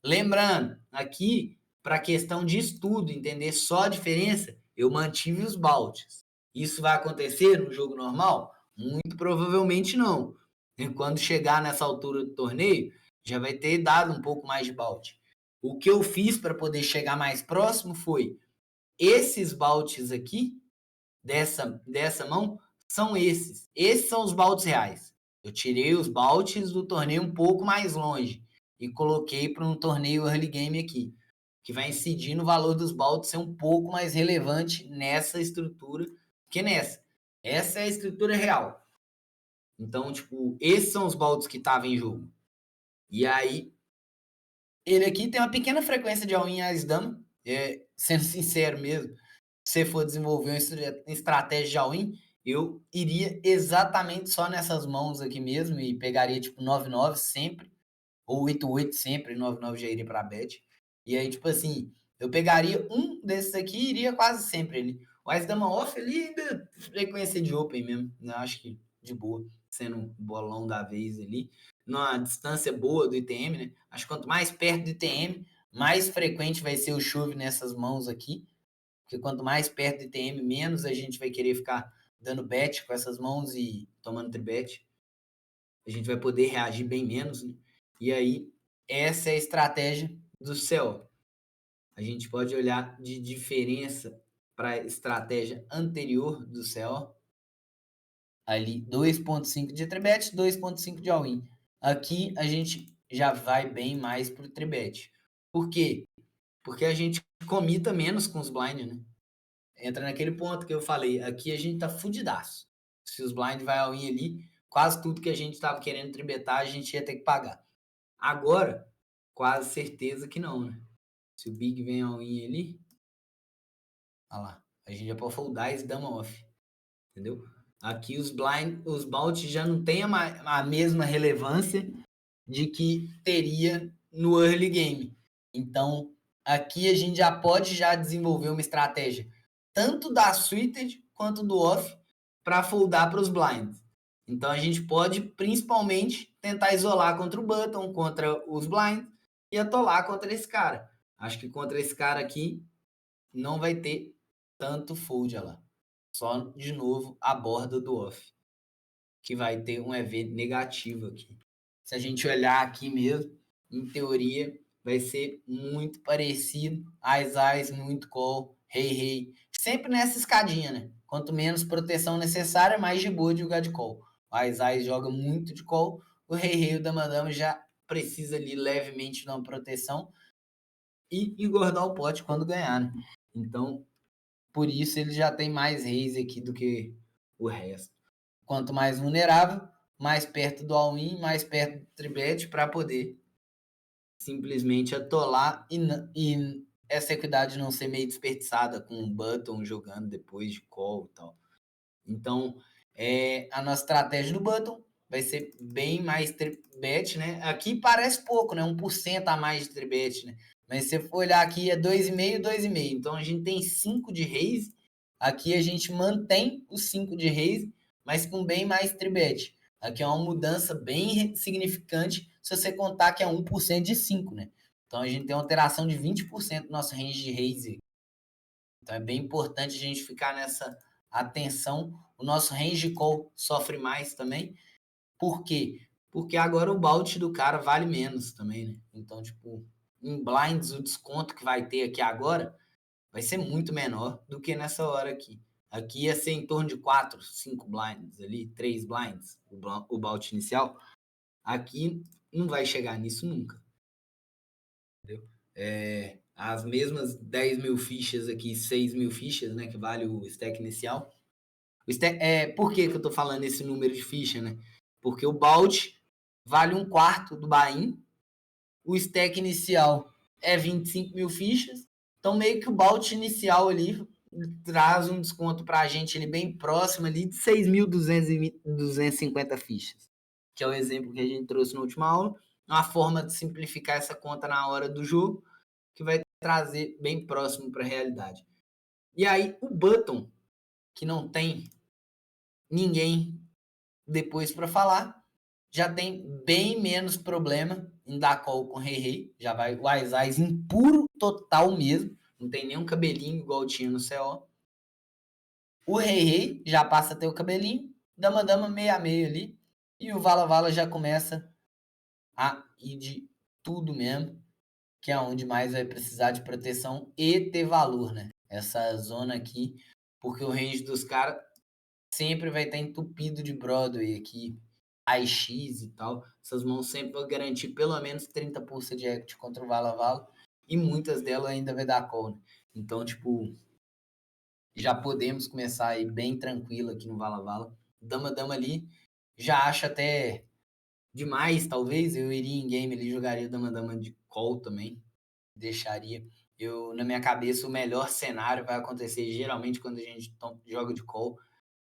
Lembrando, aqui, para questão de estudo, entender só a diferença, eu mantive os Balts. Isso vai acontecer no jogo normal? Muito provavelmente não. E quando chegar nessa altura do torneio, já vai ter dado um pouco mais de Balt. O que eu fiz para poder chegar mais próximo foi esses baltes aqui, dessa mão, são esses. Esses são os baltes reais. Eu tirei os baltes do torneio um pouco mais longe e coloquei para um torneio early game aqui, que vai incidir no valor dos baltes ser um pouco mais relevante nessa estrutura que nessa. Essa é a estrutura real. Então, tipo, esses são os baltes que estavam em jogo. E aí, ele aqui tem uma pequena frequência de all-in as-dama, sendo sincero mesmo. Se você for desenvolver uma estratégia de all-in, eu iria exatamente só nessas mãos aqui mesmo e pegaria tipo 9-9 sempre, ou 8-8 sempre, 9-9 já iria para bet. E aí, tipo assim, eu pegaria um desses aqui e iria quase sempre ele. O as-dama off ali ainda frequência de open mesmo, né? Acho que de boa, sendo um bolão da vez ali. Numa distância boa do ITM, né? Acho que quanto mais perto do ITM, mais frequente vai ser o chove nessas mãos aqui. Porque quanto mais perto do ITM, menos a gente vai querer ficar dando bet com essas mãos e tomando tribet. A gente vai poder reagir bem menos, né? E aí, essa é a estratégia do CO. A gente pode olhar de diferença para a estratégia anterior do CO. Ali, 2,5 de tribet, 2,5 de all-in. Aqui, a gente já vai bem mais para o tribet. Por quê? Porque a gente comita menos com os blind, né? Entra naquele ponto que eu falei. Aqui a gente tá fudidaço. Se os blind vai all-in ali, quase tudo que a gente tava querendo tribetar, a gente ia ter que pagar. Agora, quase certeza que não, né? Se o big vem all-in ali, olha lá, a gente já pode foldar esse dama off, entendeu? Aqui os blind, os balts já não tem a mesma relevância de que teria no early game. Então, aqui a gente já pode já desenvolver uma estratégia tanto da suited quanto do off para foldar para os blinds. Então, a gente pode principalmente tentar isolar contra o button, contra os blinds e atolar contra esse cara. Acho que contra esse cara aqui não vai ter tanto fold lá. Só, de novo, a borda do off, que vai ter um EV negativo aqui. Se a gente olhar aqui mesmo, em teoria, vai ser muito parecido. As, muito call, rei. Sempre nessa escadinha, né? Quanto menos proteção necessária, mais de boa de jogar de call. O as joga muito de call, o rei, o dama já precisa ali levemente de uma proteção e engordar o pote quando ganhar, né? Então, por isso ele já tem mais reis aqui do que o resto. Quanto mais vulnerável, mais perto do all-in, mais perto do tribet para poder simplesmente atolar e essa equidade não ser meio desperdiçada com o button jogando depois de call e tal. Então, a nossa estratégia do button vai ser bem mais tribet, né? Aqui parece pouco, né? 1% a mais de tribet, né? Mas se você for olhar aqui, é 2,5, 2,5. Então, a gente tem 5 de raise. Aqui a gente mantém os 5 de raise, mas com bem mais tribet. Aqui é uma mudança bem significante se você contar que é 1% de 5, né? Então, a gente tem uma alteração de 20% no nosso range de raise. Então, é bem importante a gente ficar nessa atenção. O nosso range call sofre mais também. Por quê? Porque agora o balde do cara vale menos também, né? Então, tipo, em blinds, o desconto que vai ter aqui agora vai ser muito menor do que nessa hora aqui. Aqui ia ser em torno de 4, 5 blinds ali, 3 blinds, o balde inicial. Aqui não vai chegar nisso nunca. Entendeu? As mesmas 10 mil fichas aqui, 6 mil fichas, né? Que vale o stack inicial. Por que eu tô falando esse número de ficha, né? Porque o balde vale 1/4 do buy-in, o stack inicial é 25 mil fichas, Então, meio que o bout inicial ali traz um desconto para a gente ali bem próximo ali de 6.250 fichas, que é o exemplo que a gente trouxe na última aula. Uma forma de simplificar essa conta na hora do jogo, que vai trazer bem próximo para a realidade. E aí, o button, que não tem ninguém depois para falar, já tem bem menos problema em dar call com Rei Rei. Já vai o Ais em puro total mesmo. Não tem nenhum cabelinho igual tinha no CO. O Rei Rei já passa a ter o cabelinho. Dama Dama meio a meio ali. E o Vala Vala já começa a ir de tudo mesmo, que é onde mais vai precisar de proteção e ter valor, né? Essa zona aqui, porque o range dos caras sempre vai estar entupido de Broadway aqui, AX e tal. Essas mãos sempre vão garantir pelo menos 30% de equity contra o Vala Vala, e muitas delas ainda vai dar call, né? Então, tipo, já podemos começar aí bem tranquilo aqui no Vala Vala. Dama Dama ali, já acho até demais, talvez. Eu iria em game ali, jogaria Dama Dama de call também. Deixaria. Na minha cabeça, o melhor cenário vai acontecer geralmente quando a gente joga de call.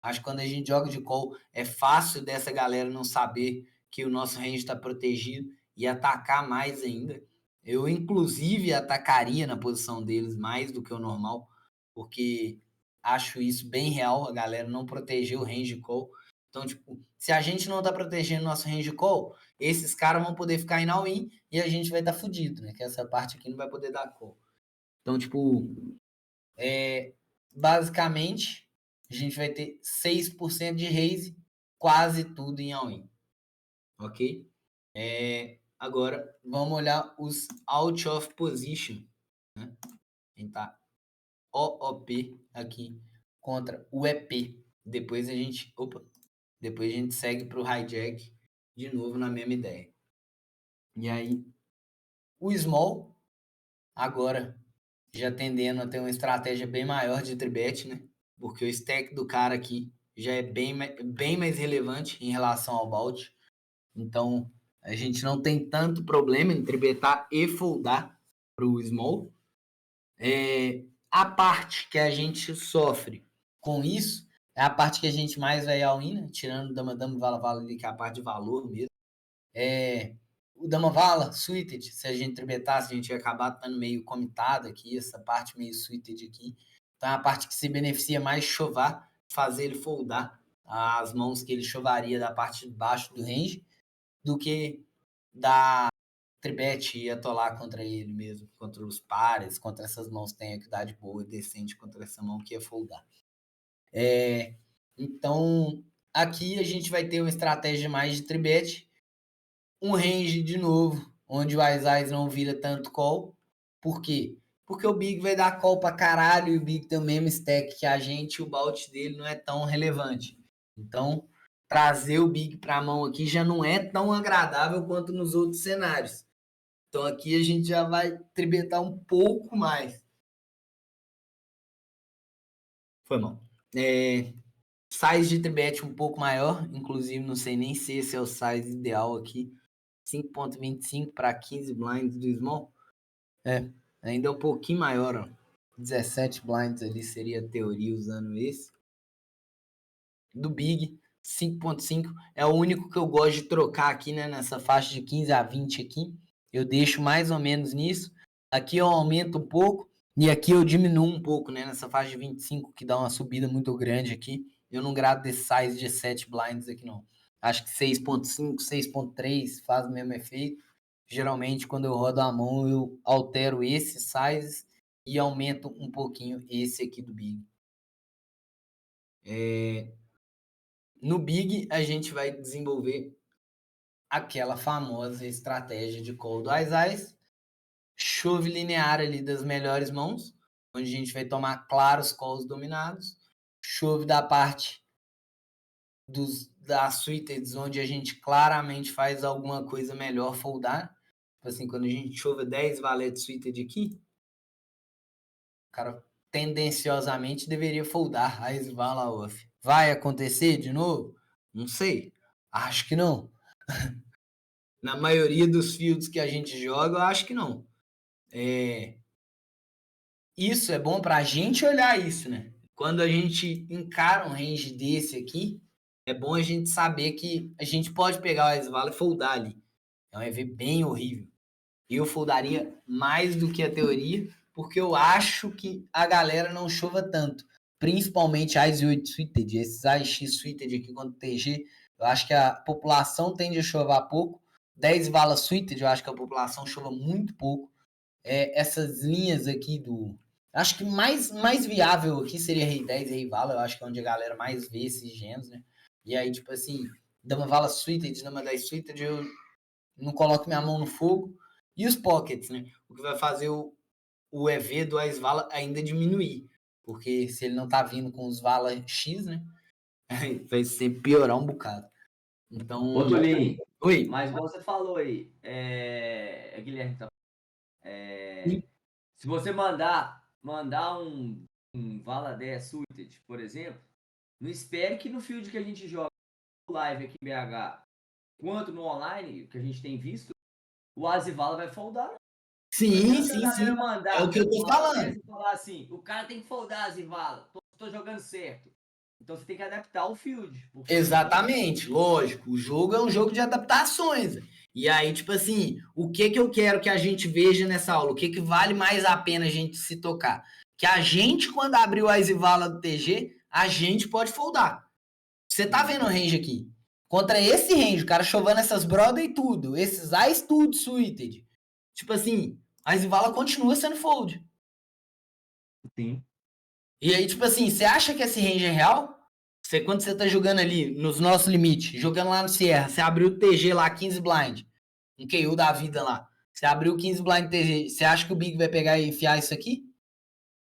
Acho que quando a gente joga de call, é fácil dessa galera não saber que o nosso range está protegido e atacar mais ainda. Eu, inclusive, atacaria na posição deles mais do que o normal, porque acho isso bem real, a galera não proteger o range call. Então, tipo, se a gente não tá protegendo nosso range call, esses caras vão poder ficar em all-in e a gente vai estar fudido, né? Que essa parte aqui não vai poder dar call. Então, tipo, basicamente, a gente vai ter 6% de raise, quase tudo em all-in. Ok? Agora, vamos olhar os out of position, né? Quem tá OOP aqui contra o EP. Depois a gente segue para o hijack de novo na mesma ideia. E aí, o small, agora já tendendo a ter uma estratégia bem maior de tribet, né? Porque o stack do cara aqui já é bem mais relevante em relação ao bout. Então, a gente não tem tanto problema em tribetar e foldar para o small. A parte que a gente sofre com isso é a parte que a gente mais vai all-in, né? Tirando o Dama Dama Vala Vala ali, que é a parte de valor mesmo. O Dama Vala, suited, se a gente tribetasse, a gente ia acabar estando meio comitado aqui, essa parte meio suited aqui. Então, é a parte que se beneficia mais de chovar, fazer ele foldar as mãos que ele chovaria da parte de baixo do range, do que da tribet e atolar contra ele mesmo, contra os pares, contra essas mãos que tem equidade boa e decente contra essa mão que ia foldar. Então, aqui a gente vai ter uma estratégia mais de tribet, um range de novo, onde o Ais não vira tanto call. Por quê? Porque o Big vai dar call pra caralho e o Big tem o mesmo stack que a gente e o bout dele não é tão relevante. Então, trazer o Big pra mão aqui já não é tão agradável quanto nos outros cenários. Então, aqui a gente já vai tribetar um pouco mais. Foi mal. Size de tribet um pouco maior, inclusive não sei nem se esse é o size ideal aqui. 5.25 para 15 blinds do small. Ainda é um pouquinho maior, ó. 17 blinds ali seria a teoria usando esse. Do Big, 5.5 é o único que eu gosto de trocar aqui, né? Nessa faixa de 15 a 20 aqui. Eu deixo mais ou menos nisso. Aqui eu aumento um pouco e aqui eu diminuo um pouco, né? Nessa faixa de 25, que dá uma subida muito grande aqui. Eu não grado desse size de 7 blinds aqui, não. Acho que 6.5, 6.3 faz o mesmo efeito. Geralmente, quando eu rodo a mão, eu altero esse size e aumento um pouquinho esse aqui do Big. No Big, a gente vai desenvolver aquela famosa estratégia de call do Ais, chove linear ali das melhores mãos, onde a gente vai tomar claros calls dominados, chove da parte das suites, onde a gente claramente faz alguma coisa melhor foldar. Tipo assim, quando a gente chove 10 valetes suited aqui, o cara tendenciosamente deveria foldar a Svala off. Vai acontecer de novo? Não sei. Acho que não. Na maioria dos fields que a gente joga, eu acho que não. isso é bom pra gente olhar isso, né? Quando a gente encara um range desse aqui, é bom a gente saber que a gente pode pegar o Ice-Vala e foldar ali. É um EV bem horrível. Eu foldaria mais do que a teoria, porque eu acho que a galera não chova tanto. Principalmente Ice 8 Suited, esses AX Suited aqui contra o TG, eu acho que a população tende a chovar pouco. 10 Vala Suited, eu acho que a população chova muito pouco. Essas linhas aqui do... Acho que mais viável aqui seria Rei 10 e Rei Vala, eu acho que é onde a galera mais vê esses gems, né? E aí, tipo assim, Dama Vala Suited, Dama 10 Suited, eu não coloco minha mão no fogo. E os pockets, né? O que vai fazer o EV do Ice Vala ainda diminuir. Porque se ele não tá vindo com os Vala X, né? Vai ser piorar um bocado. Então. Ô, Tulinho. Oi. Mas igual você falou aí, Guilherme, tá? Se você mandar um Vala 10 Suited, por exemplo, não espere que no field que a gente joga live aqui em BH, quanto no online, que a gente tem visto, o Azivala vai foldar. Sim. É o que eu tô falando. Falar assim, o cara tem que foldar Azivala, tô jogando certo. Então você tem que adaptar o field. Exatamente, lógico. O jogo é um jogo de adaptações. E aí, tipo assim, o que eu quero que a gente veja nessa aula? O que vale mais a pena a gente se tocar? Que a gente, quando abrir o Ice-Vala do TG, a gente pode foldar. Você tá vendo o range aqui? Contra esse range, o cara chovando essas brother e tudo, esses Ice tudo suited. Tipo assim, a Ice-Vala continua sendo fold. Sim. E aí, tipo assim, você acha que esse range é real? Quando você tá jogando ali, nos nossos limites, jogando lá no Sierra, você abriu o TG lá, 15 blind, um KO da vida lá. Você abriu 15 blind TG, você acha que o Big vai pegar e enfiar isso aqui?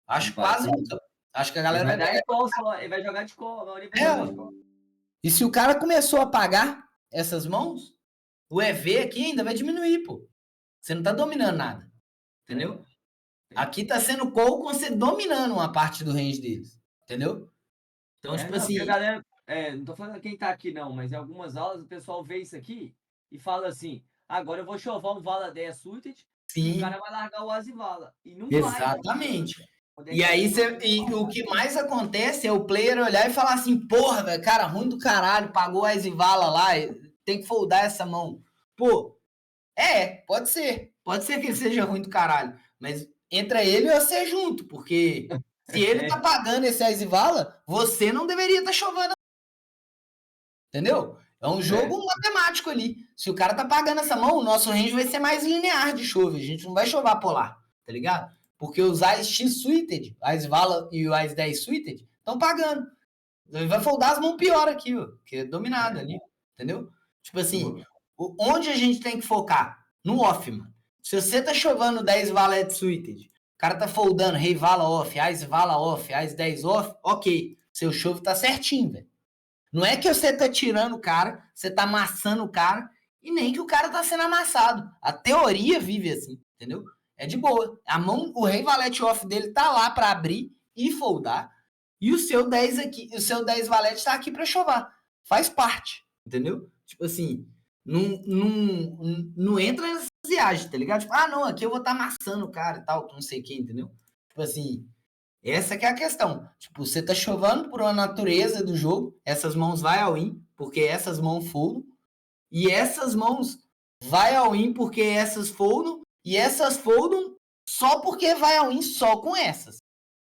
Acho quase nunca. Acho que a galera vai pegar. Ele vai jogar de call. E se o cara começou a pagar essas mãos, o EV aqui ainda vai diminuir, pô. Você não tá dominando nada. Entendeu? Aqui tá sendo call com você dominando uma parte do range deles. Entendeu? Então, tipo assim. A galera, não tô falando quem tá aqui, não, mas em algumas aulas o pessoal vê isso aqui e fala assim: agora eu vou chovar um Vala 10 Suited e o cara vai largar o Azivala. E não exatamente. Vai. E aí, o que mais acontece é o player olhar e falar assim: porra, velho, cara ruim do caralho, pagou a Azivala lá, tem que foldar essa mão. Pô, pode ser. Pode ser que ele seja ruim do caralho. Mas entra ele e você junto, porque se ele tá pagando esse Azivala, você não deveria estar chovendo. Entendeu? É um jogo matemático ali. Se o cara tá pagando essa mão, o nosso range vai ser mais linear de chove. A gente não vai chover polar, tá ligado? Porque os Ice X Suited, Ice Vala e o Ice 10 Suited, estão pagando. Ele vai foldar as mãos pior aqui, ó, que é dominado ali, entendeu? Tipo assim, onde a gente tem que focar? No off, mano. Se você tá chovendo 10 Vala Suited, o cara tá foldando Rei Vala off, Ice Vala off, Ice 10 off, ok. Seu chove tá certinho, velho. Não é que você tá tirando o cara, você tá amassando o cara, e nem que o cara tá sendo amassado. A teoria vive assim, entendeu? É de boa. A mão, o Rei Valete off dele tá lá para abrir e foldar. E o seu 10 aqui, o seu 10 Valete tá aqui para chovar. Faz parte, entendeu? Tipo assim, não entra nessa viagem, tá ligado? Tipo, não, aqui eu vou estar amassando o cara e tal, não sei o que, entendeu? Tipo assim, essa que é a questão. Tipo, você tá chovando por uma natureza do jogo, essas mãos vai ao win, porque essas mãos foldam, e essas mãos vai ao win porque essas foldam, e essas foldam só porque vai ao win só com essas.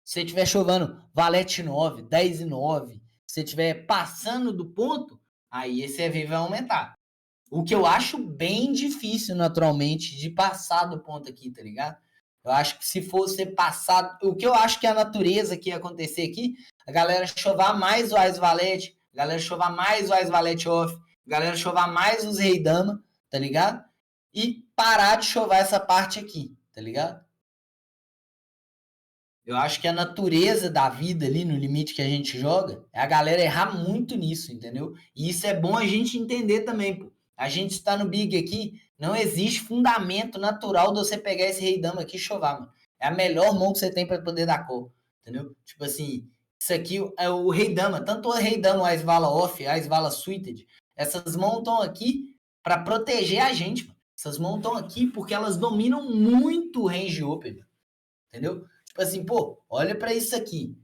Se você estiver chovando valete 9, 10 e 9, se você estiver passando do ponto, aí esse EV vai aumentar. O que eu acho bem difícil, naturalmente, de passar do ponto aqui, tá ligado? Eu acho que se fosse passado... O que eu acho que a natureza que ia acontecer aqui, a galera chovar mais o Ice Valete, a galera chovar mais o Ice Valete off, a galera chovar mais os Rei Dama, tá ligado? E parar de chovar essa parte aqui, tá ligado? Eu acho que a natureza da vida ali, no limite que a gente joga, é a galera errar muito nisso, entendeu? E isso é bom a gente entender também, pô. A gente está no Big aqui, não existe fundamento natural de você pegar esse Rei Dama aqui e chovar, mano. É a melhor mão que você tem para poder dar cor, entendeu? Tipo assim, isso aqui é o Rei Dama, tanto o Rei Dama, a Svala Off, a Svala Suited, essas mãos estão aqui para proteger a gente, mano. Essas mãos estão aqui porque elas dominam muito o range open, entendeu? Tipo assim, pô, olha pra isso aqui.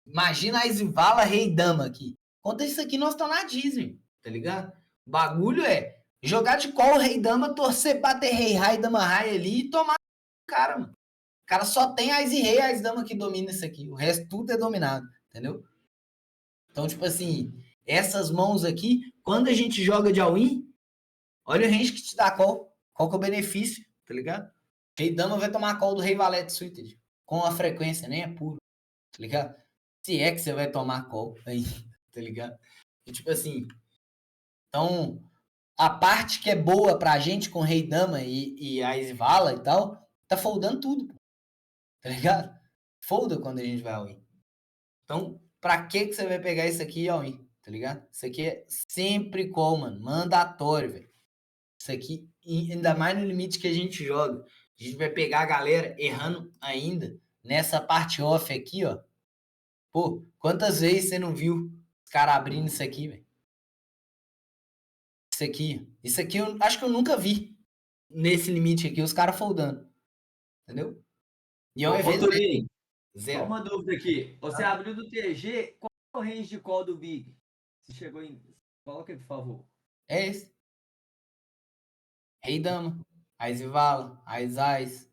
Imagina a Isivala, rei dama aqui. Conta isso aqui, nós estamos na Disney, tá ligado? O bagulho é jogar de call, rei dama, torcer, bater rei, raio, dama, raio ali e tomar o cara, mano. O cara só tem as e rei, as dama que domina isso aqui. O resto tudo é dominado, entendeu? Então, tipo assim, essas mãos aqui, quando a gente joga de all-in, olha o range que te dá call. Qual que é o benefício, tá ligado? Rei dama vai tomar call do rei valete suited. Com a frequência, nem é puro, tá ligado? Se é que você vai tomar call aí, tá ligado? E tipo assim, então, a parte que é boa pra gente com rei dama e a Isivala e tal, tá foldando tudo, tá ligado? Folda quando a gente vai all-in. Então, pra que você vai pegar isso aqui all-in, tá ligado? Isso aqui é sempre call, mano. Mandatório, velho. Isso aqui, ainda mais no limite que a gente joga. A gente vai pegar a galera errando ainda nessa parte off aqui, ó. Pô, quantas vezes você não viu os caras abrindo isso aqui, velho? Isso aqui eu acho que eu nunca vi nesse limite aqui, os caras foldando. Entendeu? E ao invés de Torinho, só zero. uma dúvida aqui. Você abriu do TG, qual é o range de call do Big? Você chegou em. Coloca aí, por favor. É esse. Rei dama. Ás e vala. Ás.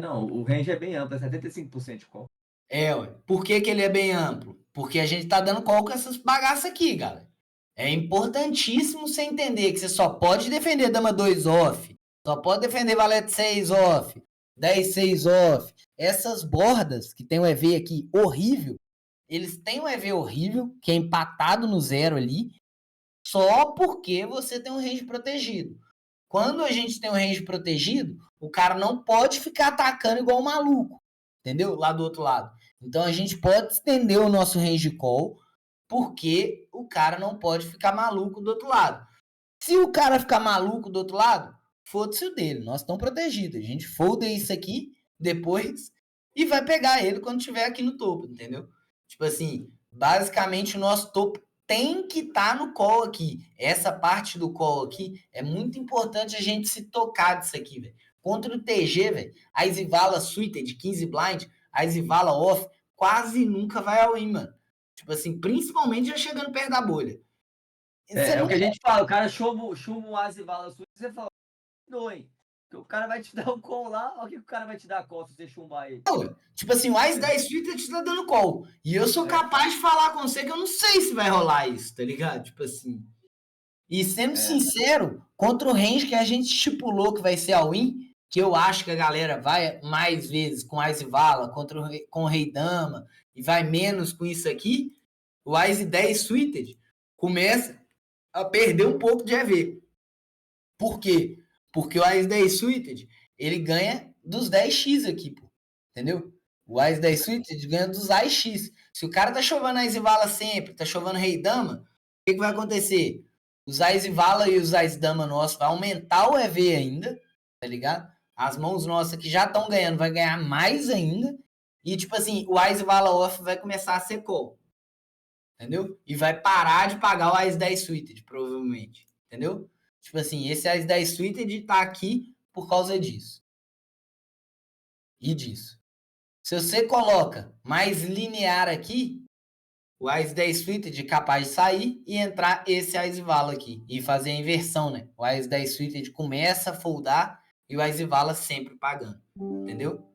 Não, o range é bem amplo, é 75% de call. Ué. Por que ele é bem amplo? Porque a gente tá dando call com essas bagaças aqui, galera. É importantíssimo você entender que você só pode defender dama 2 off, só pode defender valete 6 off, 10 6 off. Essas bordas que tem o EV aqui horrível, eles têm um EV horrível, que é empatado no zero ali, só porque você tem um range protegido. Quando a gente tem um range protegido, o cara não pode ficar atacando igual um maluco, entendeu? Lá do outro lado. Então a gente pode estender o nosso range call, porque o cara não pode ficar maluco do outro lado. Se o cara ficar maluco do outro lado, foda-se o dele. Nós estamos protegidos. A gente folda isso aqui depois e vai pegar ele quando estiver aqui no topo, entendeu? Tipo assim, basicamente o nosso topo tem que estar no call aqui. Essa parte do call aqui é muito importante a gente se tocar disso aqui, velho. Contra o TG, velho, a Isivala suíte de 15 blind, a Isivala off, quase nunca vai ao in, mano. Tipo assim, principalmente já chegando perto da bolha. É o que a gente fala, o cara chuma o as e vala sua, você fala, doem. Porque o cara vai te dar um call lá, olha o que o cara vai te dar call se você chumbar ele. Tipo assim, o Ás 10 Suite te tá dando call. E eu sou capaz de falar com você que eu não sei se vai rolar isso, tá ligado? Tipo assim. E sendo sincero, contra o range que a gente estipulou que vai ser a win, que eu acho que a galera vai mais vezes com Ás e Vala, com o Rei Dama, e vai menos com isso aqui, o Ás 10 Suited começa a perder um pouco de EV. Por quê? Porque o Ás 10 Suited, ele ganha dos 10x aqui, pô. Entendeu? O Ás 10 Suited ganha dos AX. Se o cara tá chovando Ás e Vala sempre, tá chovando Rei Dama, o que vai acontecer? Os Ás e Vala e os Ás Dama nossos vai aumentar o EV ainda, tá ligado? As mãos nossas que já estão ganhando vai ganhar mais ainda. E tipo assim, o Ás e Vala off vai começar a ser call. Entendeu? E vai parar de pagar o Ás 10 Suited, provavelmente. Entendeu? Tipo assim, esse Ás 10 Suited tá aqui por causa disso. E disso. Se você coloca mais linear aqui, o Ás 10 Suited é capaz de sair e entrar esse Ás e Vala aqui. E fazer a inversão, né? O Ás 10 Suited começa a foldar e o Ás e Vala sempre pagando. Entendeu?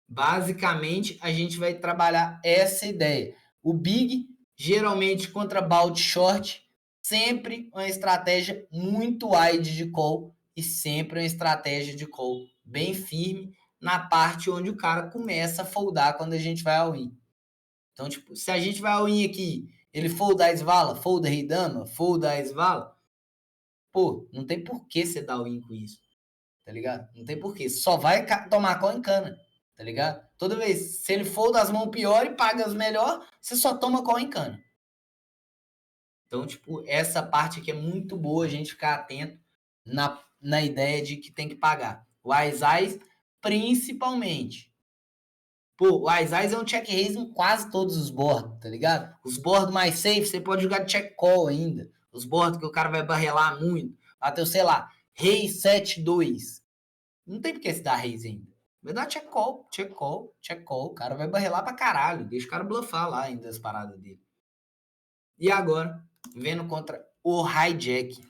Basicamente, a gente vai trabalhar essa ideia. O Big, geralmente contra balde short, sempre uma estratégia muito wide de call e sempre uma estratégia de call bem firme na parte onde o cara começa a foldar quando a gente vai ao in. Então, tipo, se a gente vai ao in aqui, ele folda a Svala, folda Rei Dama, folda a Svala, pô, não tem por que você dar o in com isso, tá ligado? Não tem por que. Só vai tomar call em cana, tá ligado? Toda vez, se ele folda as mãos pior e paga as melhor, você só toma call em cana. Então, tipo, essa parte aqui é muito boa a gente ficar atento na ideia de que tem que pagar. O Ás, principalmente. Pô, o Ás é um check raise em quase todos os boards, tá ligado? Os boards mais safe, você pode jogar de check call ainda. Os boards que o cara vai barrelar muito. Até, sei lá, rei 7-2. Não tem porque se dar raise ainda. Vai dar check call, check call, check call. O cara vai barrelar pra caralho. Deixa o cara bluffar lá ainda as paradas dele. E agora, vendo contra o hijack.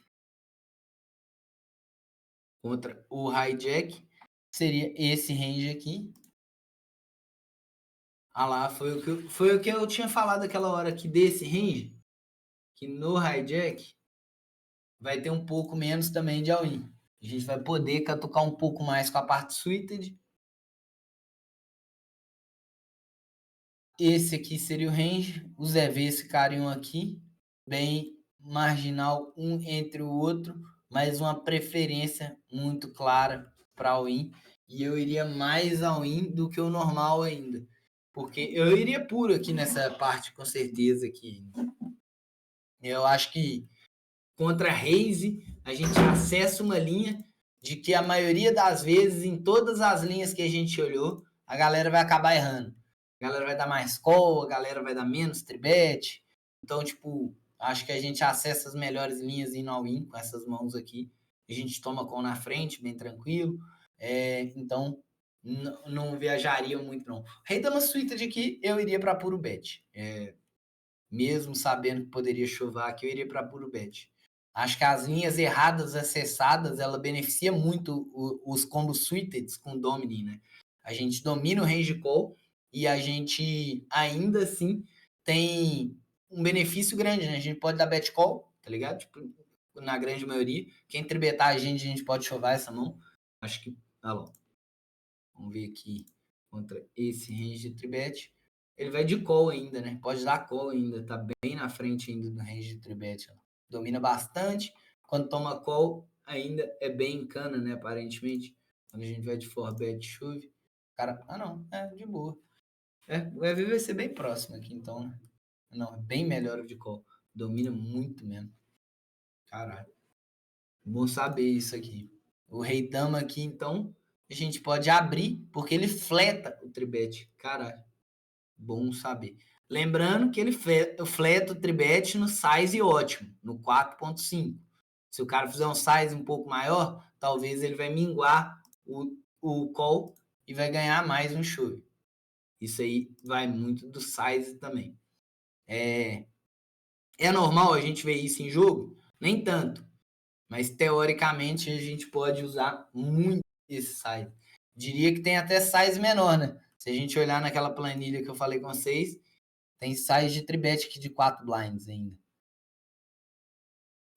Contra o hijack, seria esse range aqui. Ah lá, foi o que eu tinha falado aquela hora aqui desse range. Que no hijack vai ter um pouco menos também de all-in. A gente vai poder catucar um pouco mais com a parte suited. Esse aqui seria o range. Os EVs ficariam aqui. Bem marginal um entre o outro. Mas uma preferência muito clara para all-in. E eu iria mais all-in do que o normal ainda. Porque eu iria puro aqui nessa parte, com certeza. Aqui. Eu acho que contra Raze, a gente acessa uma linha de que a maioria das vezes, em todas as linhas que a gente olhou, a galera vai acabar errando. A galera vai dar mais call, a galera vai dar menos tribet. Então, tipo, acho que a gente acessa as melhores linhas em all-in com essas mãos aqui. A gente toma call na frente, bem tranquilo. Então, não viajaria muito, não. Rei Dama Suited aqui, eu iria para puro bet. Mesmo sabendo que poderia chover aqui, eu iria para puro bet. Acho que as linhas erradas acessadas, ela beneficia muito os combos suited com Domini, né? A gente domina o range call e a gente ainda assim tem um benefício grande, né? A gente pode dar bet call, tá ligado? Tipo, na grande maioria. Quem tribetar a gente pode chover essa mão. Acho que... Ah, lá. Vamos ver aqui contra esse range de tribet. Ele vai de call ainda, né? Pode dar call ainda, tá bem na frente ainda do range de tribet. Domina bastante. Quando toma call, ainda é bem cana, né? Aparentemente. Quando a gente vai de 4bet chuve. Cara, não, de boa. O EV vai ser bem próximo aqui, então, né? Não, é bem melhor o de call. Domina muito mesmo. Caralho. Bom saber isso aqui. O rei dama aqui, então, a gente pode abrir, porque ele fleta o tribet. Caralho. Bom saber. Lembrando que ele fleta o tribet no size ótimo, no 4.5. Se o cara fizer um size um pouco maior, talvez ele vai minguar o call e vai ganhar mais um chove. Isso aí vai muito do size também. É normal a gente ver isso em jogo? Nem tanto. Mas teoricamente a gente pode usar muito esse size. Diria que tem até size menor, né? Se a gente olhar naquela planilha que eu falei com vocês, tem size de tribet aqui de 4 blinds ainda.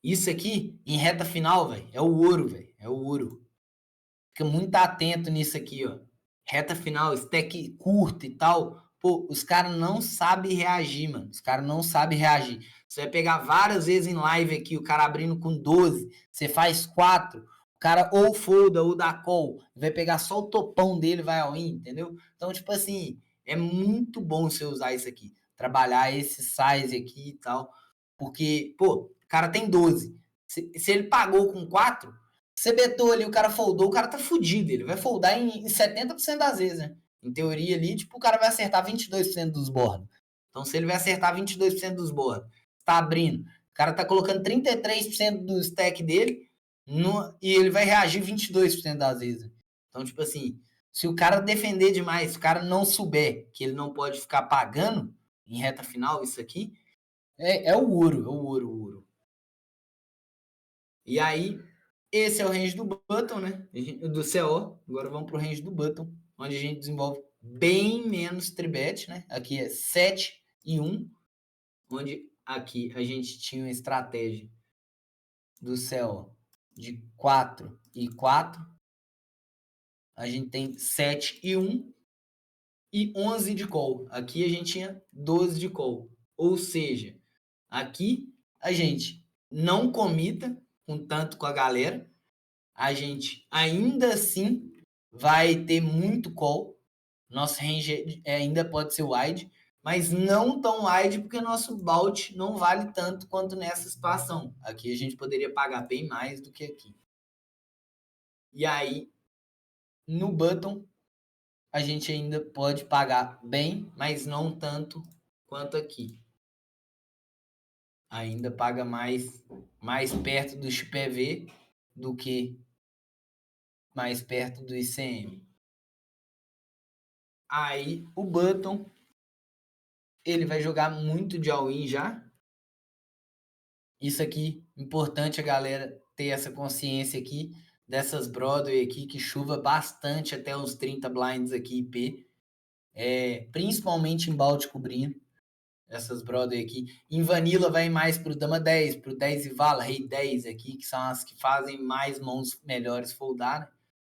Isso aqui, em reta final, velho, é o ouro, velho. É o ouro. Fica muito atento nisso aqui, ó. Reta final, stack curto e tal. Pô, os caras não sabem reagir, mano. Os caras não sabem reagir. Você vai pegar várias vezes em live aqui, o cara abrindo com 12, você faz 4, o cara ou folda ou dá call, vai pegar só o topão dele, vai ao in, entendeu? Então, tipo assim, é muito bom você usar isso aqui. Trabalhar esse size aqui e tal. Porque, pô, o cara tem 12. Se ele pagou com 4, você betou ali, o cara foldou, o cara tá fudido. Ele vai foldar em 70% das vezes, né? Em teoria ali, tipo, o cara vai acertar 22% dos bordos. Então, se ele vai acertar 22% dos bordos, tá abrindo, o cara tá colocando 33% do stack dele e ele vai reagir 22% das vezes. Então, tipo assim, se o cara defender demais, se o cara não souber que ele não pode ficar pagando em reta final isso aqui, é o ouro, o ouro. E aí, esse é o range do button, né? Do CO. Agora vamos para o range do button, onde a gente desenvolve bem menos tribet, né? Aqui é 7 e 1, onde aqui a gente tinha uma estratégia do CO de 4 e 4. A gente tem 7 e 1 e 11 de call. Aqui a gente tinha 12 de call. Ou seja, aqui a gente não comita com tanto com a galera, a gente ainda assim vai ter muito call. Nosso range ainda pode ser wide, mas não tão wide porque nosso bout não vale tanto quanto nessa situação. Aqui a gente poderia pagar bem mais do que aqui. E aí, no button, a gente ainda pode pagar bem, mas não tanto quanto aqui. Ainda paga mais perto do XPV do que mais perto do ICM. Aí o button, ele vai jogar muito de all-in já. Isso aqui, importante a galera ter essa consciência aqui, dessas Broadway aqui, que chuva bastante até os 30 blinds aqui IP. Principalmente em balde cobrindo. Essas Broadway aqui. Em Vanilla vai mais pro Dama 10, pro 10 e Vala, Rei 10 aqui, que são as que fazem mais mãos melhores foldar, né?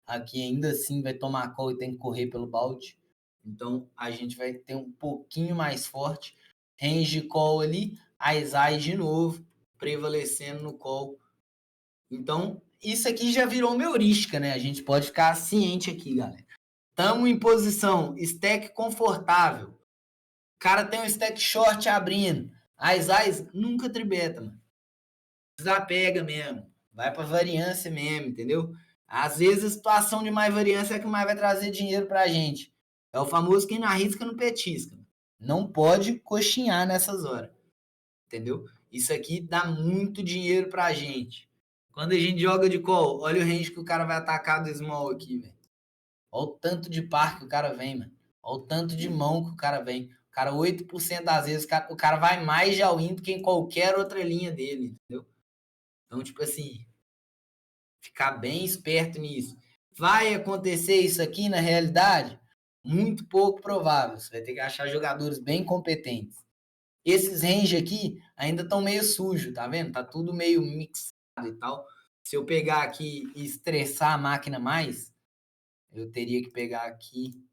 Aqui ainda assim vai tomar call e tem que correr pelo balde. Então a gente vai ter um pouquinho mais forte. Range call ali, as eyes de novo, prevalecendo no call. Então isso aqui já virou uma heurística, né? A gente pode ficar ciente aqui, galera. Estamos em posição, stack confortável. O cara tem um stack short abrindo. As eyes nunca tribeta, mano. Desapega mesmo. Vai pra variância mesmo, entendeu? Às vezes a situação de mais variância é que mais vai trazer dinheiro pra gente. É o famoso quem não arrisca não petisca. Não pode coxinhar nessas horas. Entendeu? Isso aqui dá muito dinheiro pra gente. Quando a gente joga de call, olha o range que o cara vai atacar do small aqui, velho. Olha o tanto de par que o cara vem, mano. Olha o tanto de mão que o cara vem. O cara, 8% das vezes, o cara vai mais de all-in do que em qualquer outra linha dele, entendeu? Então, tipo assim, ficar bem esperto nisso. Vai acontecer isso aqui na realidade? Muito pouco provável. Você vai ter que achar jogadores bem competentes. Esses range aqui ainda estão meio sujos, tá vendo? Tá tudo meio mixado e tal. Se eu pegar aqui e estressar a máquina mais, eu teria que pegar aqui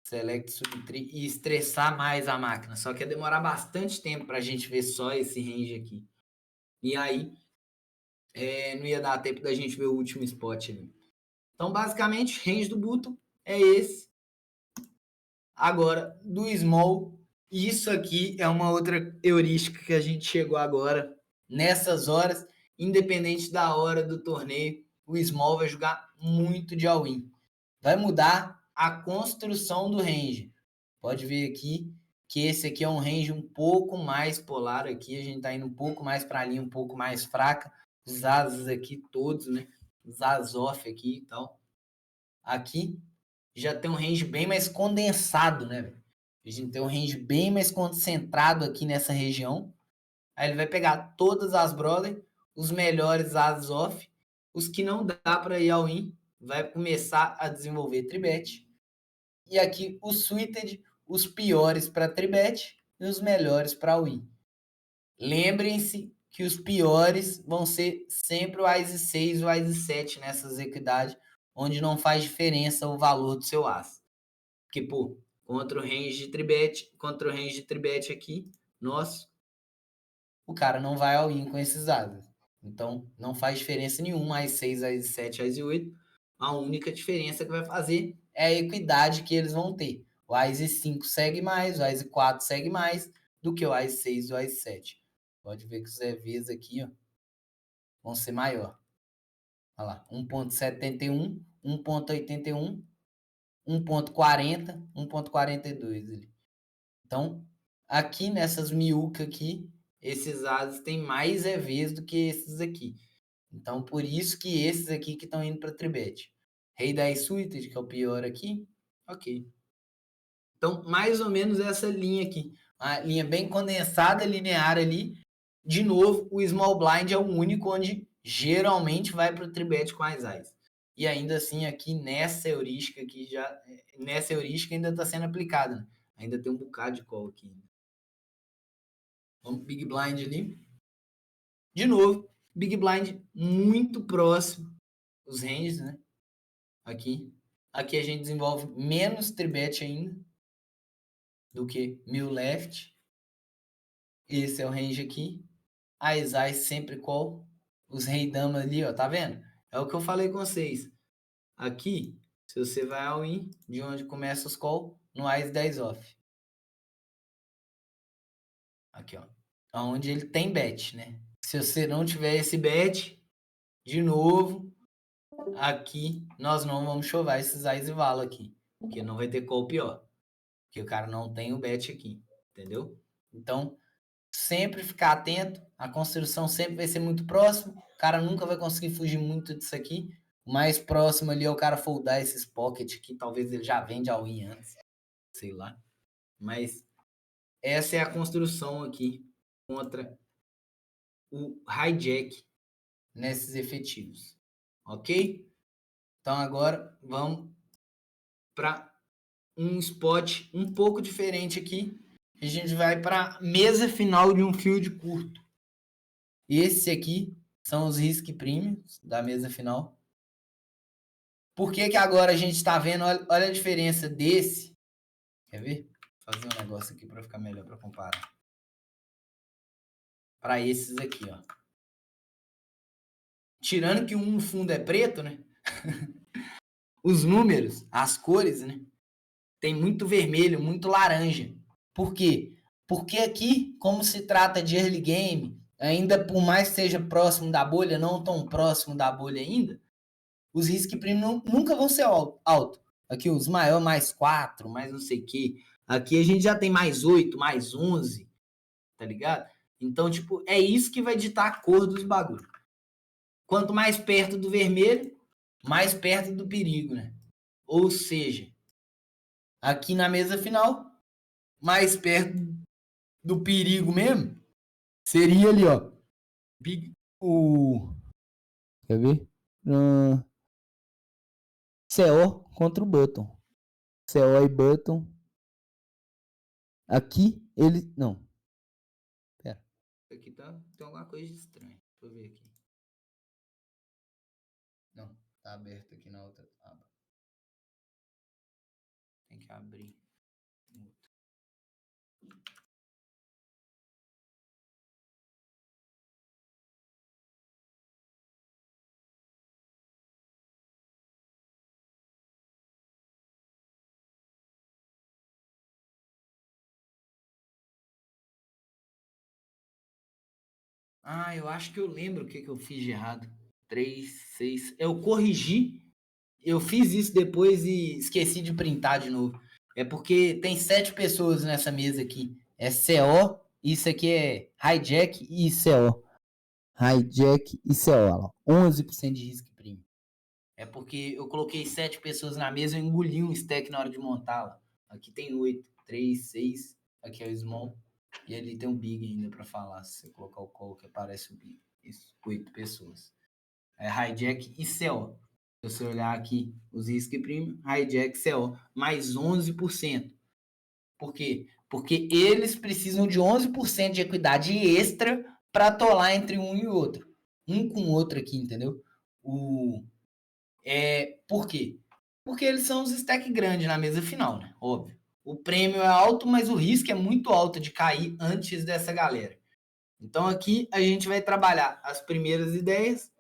Select Subtree e estressar mais a máquina. Só que ia demorar bastante tempo para a gente ver só esse range aqui. E aí, não ia dar tempo da gente ver o último spot ali. Então, basicamente, range do button é esse. Agora, do small, isso aqui é uma outra heurística que a gente chegou agora. Nessas horas, independente da hora do torneio, o small vai jogar muito de all-in. Vai mudar a construção do range. Pode ver aqui que esse aqui é um range um pouco mais polar aqui. A gente está indo um pouco mais para a linha, um pouco mais fraca. Os asas aqui todos, né? Os as off aqui e tal. Aqui já tem um range bem mais condensado, né? A gente tem um range bem mais concentrado aqui nessa região. Aí ele vai pegar todas as brother, os melhores as off, os que não dá para ir ao in, vai começar a desenvolver tribet. E aqui os suited, os piores para tribet e os melhores para win. Lembrem-se que os piores vão ser sempre o Ice 6 e o Ice 7 nessas equidades, onde não faz diferença o valor do seu as. Porque, pô, contra o range de tribet aqui, nosso, o cara não vai all in com esses asas. Então, não faz diferença nenhuma, Ice 6, Ice 7, Ice 8. A única diferença que vai fazer é a equidade que eles vão ter. O Ice 5 segue mais, o Ice 4 segue mais do que o Ice 6 e o Ice 7. Pode ver que os EVs aqui, ó, vão ser maior. Olha lá, 1.71, 1.81, 1.40, 1.42. Então, aqui nessas miúcas aqui, esses ases têm mais EVs do que esses aqui. Então, por isso que esses aqui que estão indo para tribet. Rei 10 suited, que é o pior aqui. Ok. Então, mais ou menos essa linha aqui. A linha bem condensada, linear ali. De novo, o small blind é o único onde geralmente vai para o tribet com as eyes. E ainda assim, aqui nessa heurística ainda está sendo aplicada. Né? Ainda tem um bocado de call aqui. Vamos big blind ali. De novo, big blind muito próximo. Os ranges, né? Aqui a gente desenvolve menos tribet ainda do que mil left. Esse é o range aqui. As eyes sempre call. Os rei dama ali, ó, tá vendo? É o que eu falei com vocês. Aqui, se você vai ao in, de onde começa os call, no Ás 10 off. Aqui, ó. Onde ele tem bet, né? Se você não tiver esse bet, de novo, aqui nós não vamos chover esses Ás e vala aqui. Porque não vai ter call pior. Porque o cara não tem o bet aqui. Entendeu? Então, sempre ficar atento. A construção sempre vai ser muito próxima. O cara nunca vai conseguir fugir muito disso aqui. O mais próximo ali é o cara foldar esses pocket aqui. Talvez ele já vende all-in antes. Sei lá. Mas essa é a construção aqui contra o hijack nesses efetivos. Ok? Então agora vamos para um spot um pouco diferente aqui. A gente vai para a mesa final de um field curto. Esse aqui são os risk premiums da mesa final. Por que agora a gente está vendo? Olha a diferença desse. Quer ver? Vou fazer um negócio aqui para ficar melhor para comparar. Para esses aqui, ó. Tirando que um fundo é preto, né? Os números, as cores, né? Tem muito vermelho, muito laranja. Por quê? Porque aqui, como se trata de early game, ainda por mais que seja próximo da bolha, não tão próximo da bolha ainda, os risk premium nunca vão ser alto. Aqui os maiores, mais 4, mais não sei o quê. Aqui a gente já tem mais 8, mais 11, tá ligado? Então, tipo, é isso que vai ditar a cor dos bagulhos. Quanto mais perto do vermelho, mais perto do perigo, né? Ou seja, aqui na mesa final, mais perto do perigo mesmo, seria ali, ó. Quer ver? CO contra o Button. CO e Button. Aqui, ele... Não. Pera. Aqui tem alguma coisa estranha. Deixa eu ver aqui. Não, tá aberto aqui na outra aba. Tem que abrir. Ah, eu acho que eu lembro o que eu fiz de errado. 3, 6. Eu corrigi. Eu fiz isso depois e esqueci de printar de novo. É porque tem 7 pessoas nessa mesa aqui. É CO, isso aqui é hijack e CO. Hijack e CO, ó. 11% de risco premium. É porque eu coloquei 7 pessoas na mesa e engoli um stack na hora de montá-la. Aqui tem 8, 3, 6. Aqui é o small. E ali tem um big ainda para falar. Se você colocar o call que aparece o big. Isso, 8 pessoas. É hijack e CO. Se você olhar aqui os risk premium, hijack CO, mais 11%. Por quê? Porque eles precisam de 11% de equidade extra para atolar entre um e outro. Um com o outro aqui, entendeu? Por quê? Porque eles são os stack grandes na mesa final, né? Óbvio. O prêmio é alto, mas o risco é muito alto de cair antes dessa galera. Então aqui a gente vai trabalhar as primeiras ideias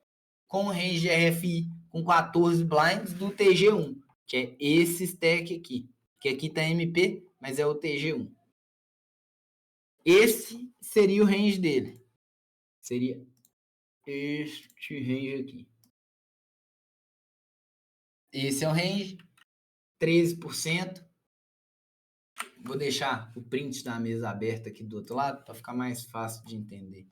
com o range RFI com 14 blinds do TG1, que é esse stack aqui. Que aqui tá MP, mas é o TG1. Esse seria o range dele. Seria este range aqui. Esse é o range, 13%. Vou deixar o print da mesa aberta aqui do outro lado para ficar mais fácil de entender.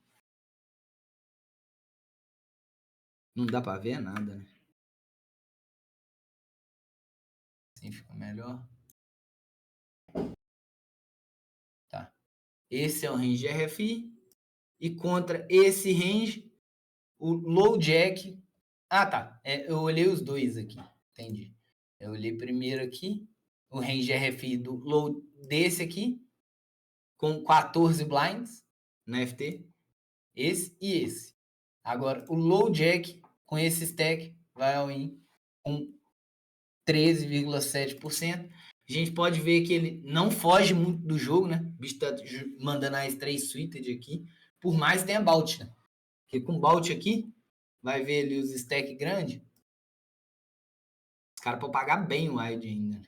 Não dá para ver nada, né? Assim fica melhor. Tá. Esse é o range RFI. E contra esse range, o low jack... Ah, tá. Eu olhei os dois aqui. Entendi. Eu olhei primeiro aqui o range RFI do low desse aqui, com 14 blinds no FT. Esse e esse. Agora, o low jack com esse stack vai ao in com 13,7%. A gente pode ver que ele não foge muito do jogo, né? O bicho tá mandando as 3 suited aqui, por mais que tenha bout, né? Porque com bout aqui, vai ver ali os stack grande. Os caras podem pagar bem o wide ainda, né?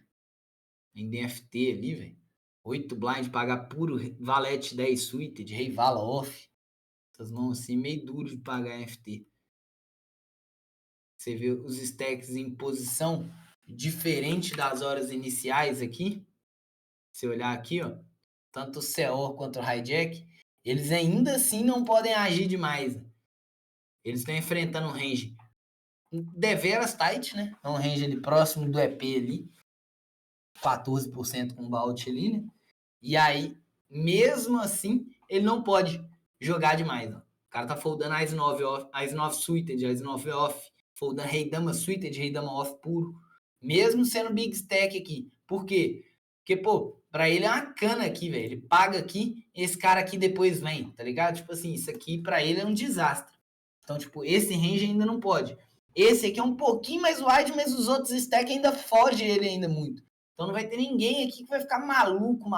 Ainda em FT ali, velho. 8 blind, pagar puro valete 10 suited, rei vala off. Essas mãos assim, meio duro de pagar em FT. Você vê os stacks em posição diferente das horas iniciais aqui. Se olhar aqui, ó, tanto o CO quanto o hijack, eles ainda assim não podem agir demais. Eles estão enfrentando um range deveras tight, né? É um range ali próximo do EP ali. 14% com Balt ali, né? E aí, mesmo assim, ele não pode jogar demais, ó. O cara tá foldando As 9 off, As 9 suited, As 9 off, foldando Rei Dama suited, Rei Dama off puro. Mesmo sendo big stack aqui. Por quê? Porque, pô, pra ele é uma cana aqui, velho. Ele paga aqui, esse cara aqui depois vem, tá ligado? Tipo assim, isso aqui pra ele é um desastre. Então, tipo, esse range ainda não pode. Esse aqui é um pouquinho mais wide, mas os outros stack ainda foge ele ainda muito. Então não vai ter ninguém aqui que vai ficar maluco,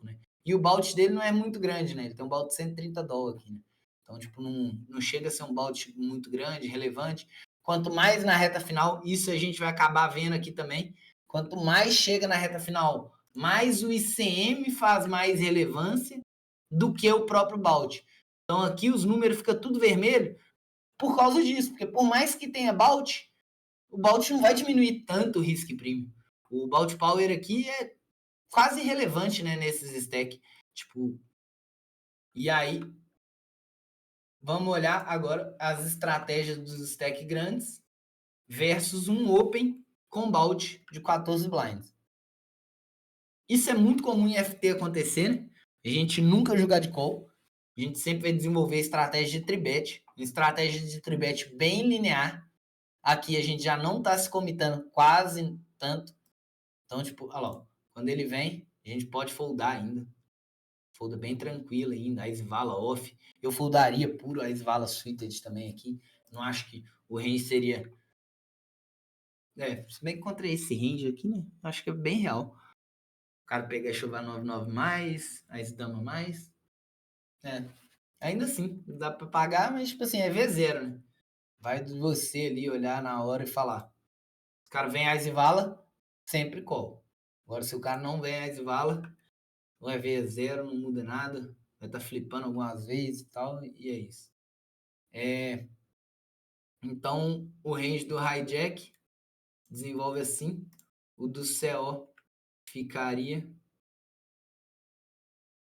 né? E o balde dele não é muito grande, né? Ele tem um balde de $130 aqui, né? Então, tipo, não chega a ser um balde muito grande, relevante. Quanto mais na reta final, isso a gente vai acabar vendo aqui também. Quanto mais chega na reta final, mais o ICM faz mais relevância do que o próprio balde. Então aqui os números ficam tudo vermelho por causa disso. Porque por mais que tenha balde, o balde não vai diminuir tanto o risco premium. O Balt Power aqui é quase irrelevante, né, nesses stacks. Tipo, e aí, vamos olhar agora as estratégias dos stacks grandes versus um Open com Balt de 14 blinds. Isso é muito comum em FT acontecer, né? A gente nunca jogar de call. A gente sempre vai desenvolver estratégia de tribet. Estratégia de tribet bem linear. Aqui a gente já não está se comitando quase tanto. Então, tipo, olha lá, quando ele vem, a gente pode foldar ainda. Folda bem tranquilo ainda. A Svala off. Eu foldaria puro a Svala suited também aqui. Não acho que o range seria... se bem que contra esse range aqui, né? Acho que é bem real. O cara pega a chuva 9-9 mais, a dama mais. Ainda assim, dá pra pagar, mas tipo assim, é V0, né? Vai de você ali olhar na hora e falar. O cara vem a Svala, sempre call. Agora, se o cara não vem a Svala, vai ver zero, não muda nada, vai estar flipando algumas vezes e tal, e é isso. Então, o range do hijack desenvolve assim, o do CO ficaria...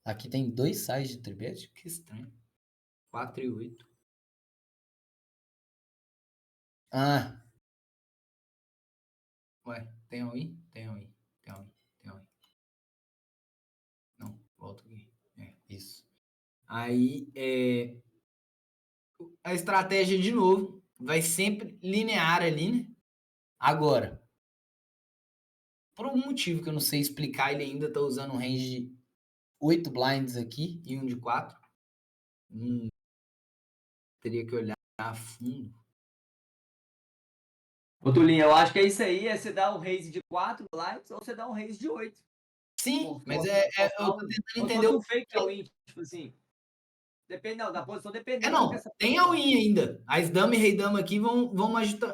Aqui tem 2 size de tribet, que estranho. 4 e 8. Ah. Ué, tem all-in? Tem all-in. Não, volta aqui. Isso. Aí, a estratégia, de novo, vai sempre linear ali, né? Agora, por algum motivo que eu não sei explicar, ele ainda tá usando um range de 8 blinds aqui e um de 4. Teria que olhar a fundo. Ô, Tulinho, eu acho que é isso aí, você dá um raise de 4 blinds ou você dá um raise de 8. Sim, mas eu tô tentando entender o fake all-in, tipo assim. Depende, não, da posição, dependendo não, dessa tem all-in ainda. As dama e rei dama aqui vão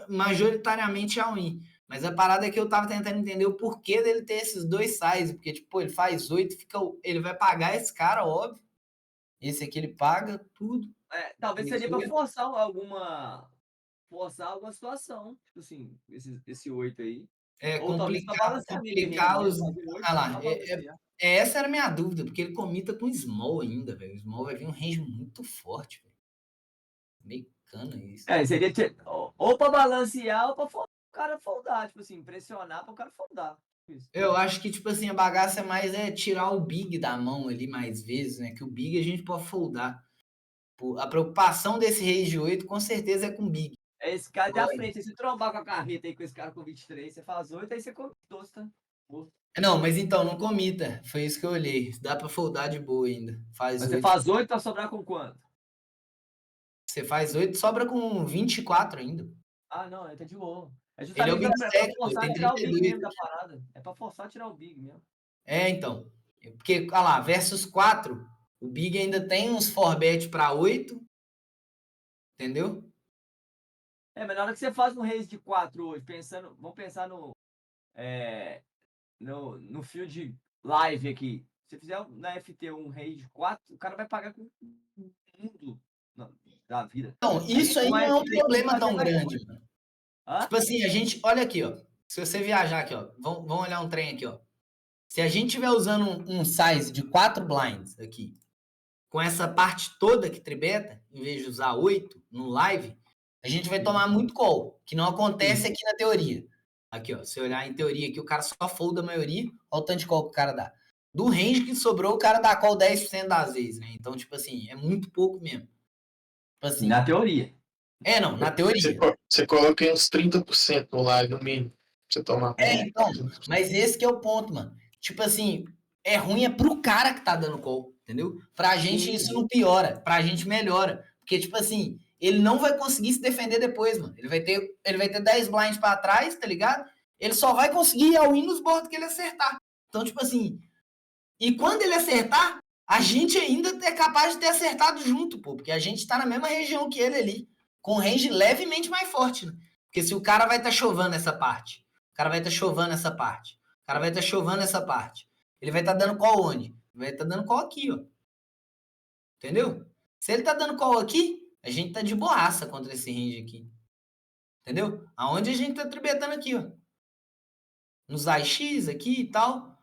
majoritariamente all-in. Mas a parada é que eu tava tentando entender o porquê dele ter esses 2 sizes. Porque, tipo, ele faz 8, ele vai pagar esse cara, óbvio. Esse aqui ele paga tudo. Talvez seria para forçar alguma situação. Tipo assim, esse 8 aí. Ou talvez para complicar os... Ah lá, essa era a minha dúvida, porque ele comita com small ainda, velho. O small vai vir um range muito forte, velho. Meio cana isso. Seria ou para balancear ou para o cara foldar, tipo assim, pressionar para o cara foldar. Eu acho que, tipo assim, a bagaça é mais tirar o big da mão ali mais vezes, né? Que o big a gente pode foldar. A preocupação desse range 8 com certeza é com o big. É esse cara da frente. Se você trombar com a carreta aí com esse cara com 23, você faz 8, aí você comitou, tá? Não, mas então, não comita. Foi isso que eu olhei. Dá pra foldar de boa ainda. Mas você faz 8 pra sobrar com quanto? Você faz 8, sobra com 24 ainda. Ah, não, ele tá de boa. É Ele é o justamente big pra forçar a tirar o big mesmo da parada. É pra forçar a tirar o big mesmo. Então. Porque, olha lá, versus 4, o big ainda tem uns 4-bet pra 8. Entendeu? Mas na hora que você faz um raise de 4 hoje, vamos pensar no field live aqui. Se você fizer na FT um raise de 4, o cara vai pagar com o mundo da vida. Então, isso aí não é um problema tão grande, mano. Tipo assim, a gente... Olha aqui, ó. Se você viajar aqui, ó. Vamos olhar um trem aqui, ó. Se a gente estiver usando um size de 4 blinds aqui, com essa parte toda que tribeta, em vez de usar 8 no live, a gente vai tomar muito call, que não acontece aqui na teoria. Aqui, ó, se olhar em teoria aqui, o cara só folda a maioria, olha o tanto de call que o cara dá. Do range que sobrou, o cara dá call 10% das vezes, né? Então, tipo assim, é muito pouco mesmo. Tipo assim, Na teoria. não, na teoria. Você coloca aí uns 30% no live, no mínimo, pra você tomar. Então, mas esse que é o ponto, mano. Tipo assim, é ruim pro cara que tá dando call, entendeu? Pra gente isso não piora, pra gente melhora. Porque, tipo assim, ele não vai conseguir se defender depois, mano. Ele vai ter 10 blinds pra trás, tá ligado? Ele só vai conseguir all-in nos boards que ele acertar. Então, tipo assim, e quando ele acertar, a gente ainda é capaz de ter acertado junto, pô, porque a gente tá na mesma região que ele ali, com range levemente mais forte, né? Porque se o cara vai estar chovando essa parte, o cara vai estar chovando essa parte, o cara vai estar chovando essa parte, ele vai estar dando call onde? Vai estar dando call aqui, ó. Entendeu? Se ele tá dando call aqui, a gente tá de boaça contra esse range aqui. Entendeu? Aonde a gente tá tribetando aqui, ó. Nos AX aqui e tal.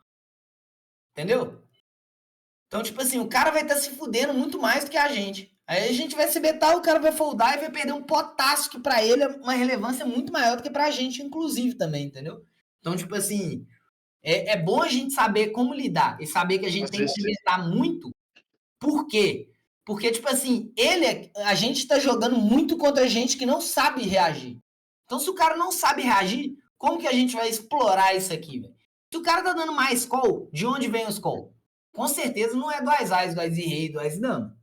Entendeu? Então, tipo assim, o cara vai estar se fudendo muito mais do que a gente. Aí a gente vai se betar, o cara vai foldar e vai perder um potássio que pra ele é uma relevância muito maior do que pra gente, inclusive, também, entendeu? Então, tipo assim, é bom a gente saber como lidar e saber que a gente tem que betar muito. Por quê? Porque, tipo assim, a gente tá jogando muito contra gente que não sabe reagir. Então, se o cara não sabe reagir, como que a gente vai explorar isso aqui, velho? Se o cara tá dando mais call, de onde vem os call? Com certeza não é do Ais, do Ais e Rei, do Ais Dama.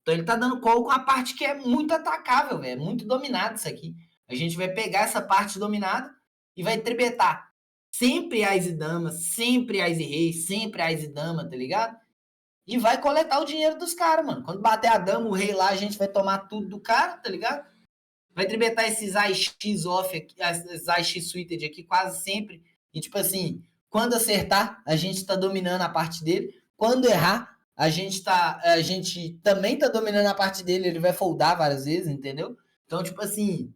Então ele tá dando call com a parte que é muito atacável, velho. É muito dominado isso aqui. A gente vai pegar essa parte dominada e vai tribetar sempre Ais e Dama, sempre Ais e Rei, sempre Ais e Dama, tá ligado? E vai coletar o dinheiro dos caras, mano. Quando bater a dama, o rei lá, a gente vai tomar tudo do cara, tá ligado? Vai tribetar esses AX off aqui, esses AX suited aqui quase sempre. E tipo assim, quando acertar, a gente tá dominando a parte dele. Quando errar, a gente também tá dominando a parte dele. Ele vai foldar várias vezes, entendeu? Então, tipo assim,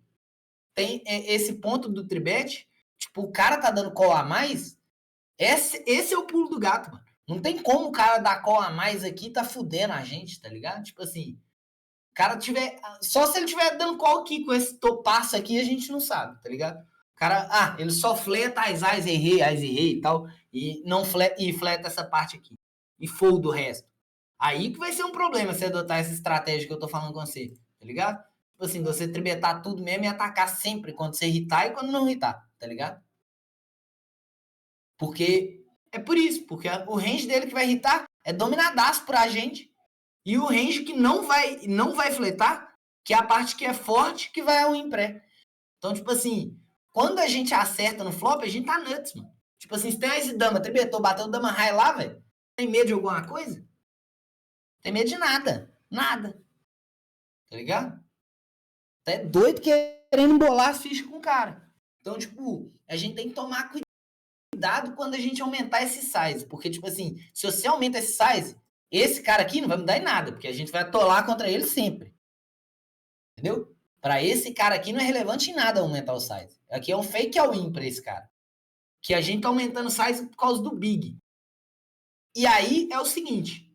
tem esse ponto do tribet. Tipo, o cara tá dando call a mais. Esse é o pulo do gato, mano. Não tem como o cara dar call a mais aqui tá fudendo a gente, tá ligado? Tipo assim, o cara tiver. Só se ele tiver dando call aqui com esse topaço aqui, a gente não sabe, tá ligado? O cara, ele só fleta as Ais e Rei e tal, e não fleta, e fleta essa parte aqui. E folda o resto. Aí que vai ser um problema se adotar essa estratégia que eu tô falando com você, tá ligado? Tipo assim, você tribetar tudo mesmo e atacar sempre quando você irritar e quando não irritar, tá ligado? Porque é por isso, porque o range dele que vai irritar é dominadaço pra gente. E o range que não vai fletar, que é a parte que é forte, que vai ao impré. Então, tipo assim, quando a gente acerta no flop, a gente tá nuts, mano. Tipo assim, se tem esse dama, tribetou, bateu o dama high lá, velho, tem medo de alguma coisa? Tem medo de nada. Nada. Tá ligado? Tá doido querendo embolar as fichas com o cara. Então, tipo, a gente tem que tomar cuidado quando a gente aumentar esse size. Porque, tipo assim, se você aumenta esse size, esse cara aqui não vai mudar em nada, porque a gente vai atolar contra ele sempre. Entendeu? Para esse cara aqui não é relevante em nada aumentar o size. Aqui é um fake all-in para esse cara. Que a gente tá aumentando o size por causa do Big. E aí é o seguinte.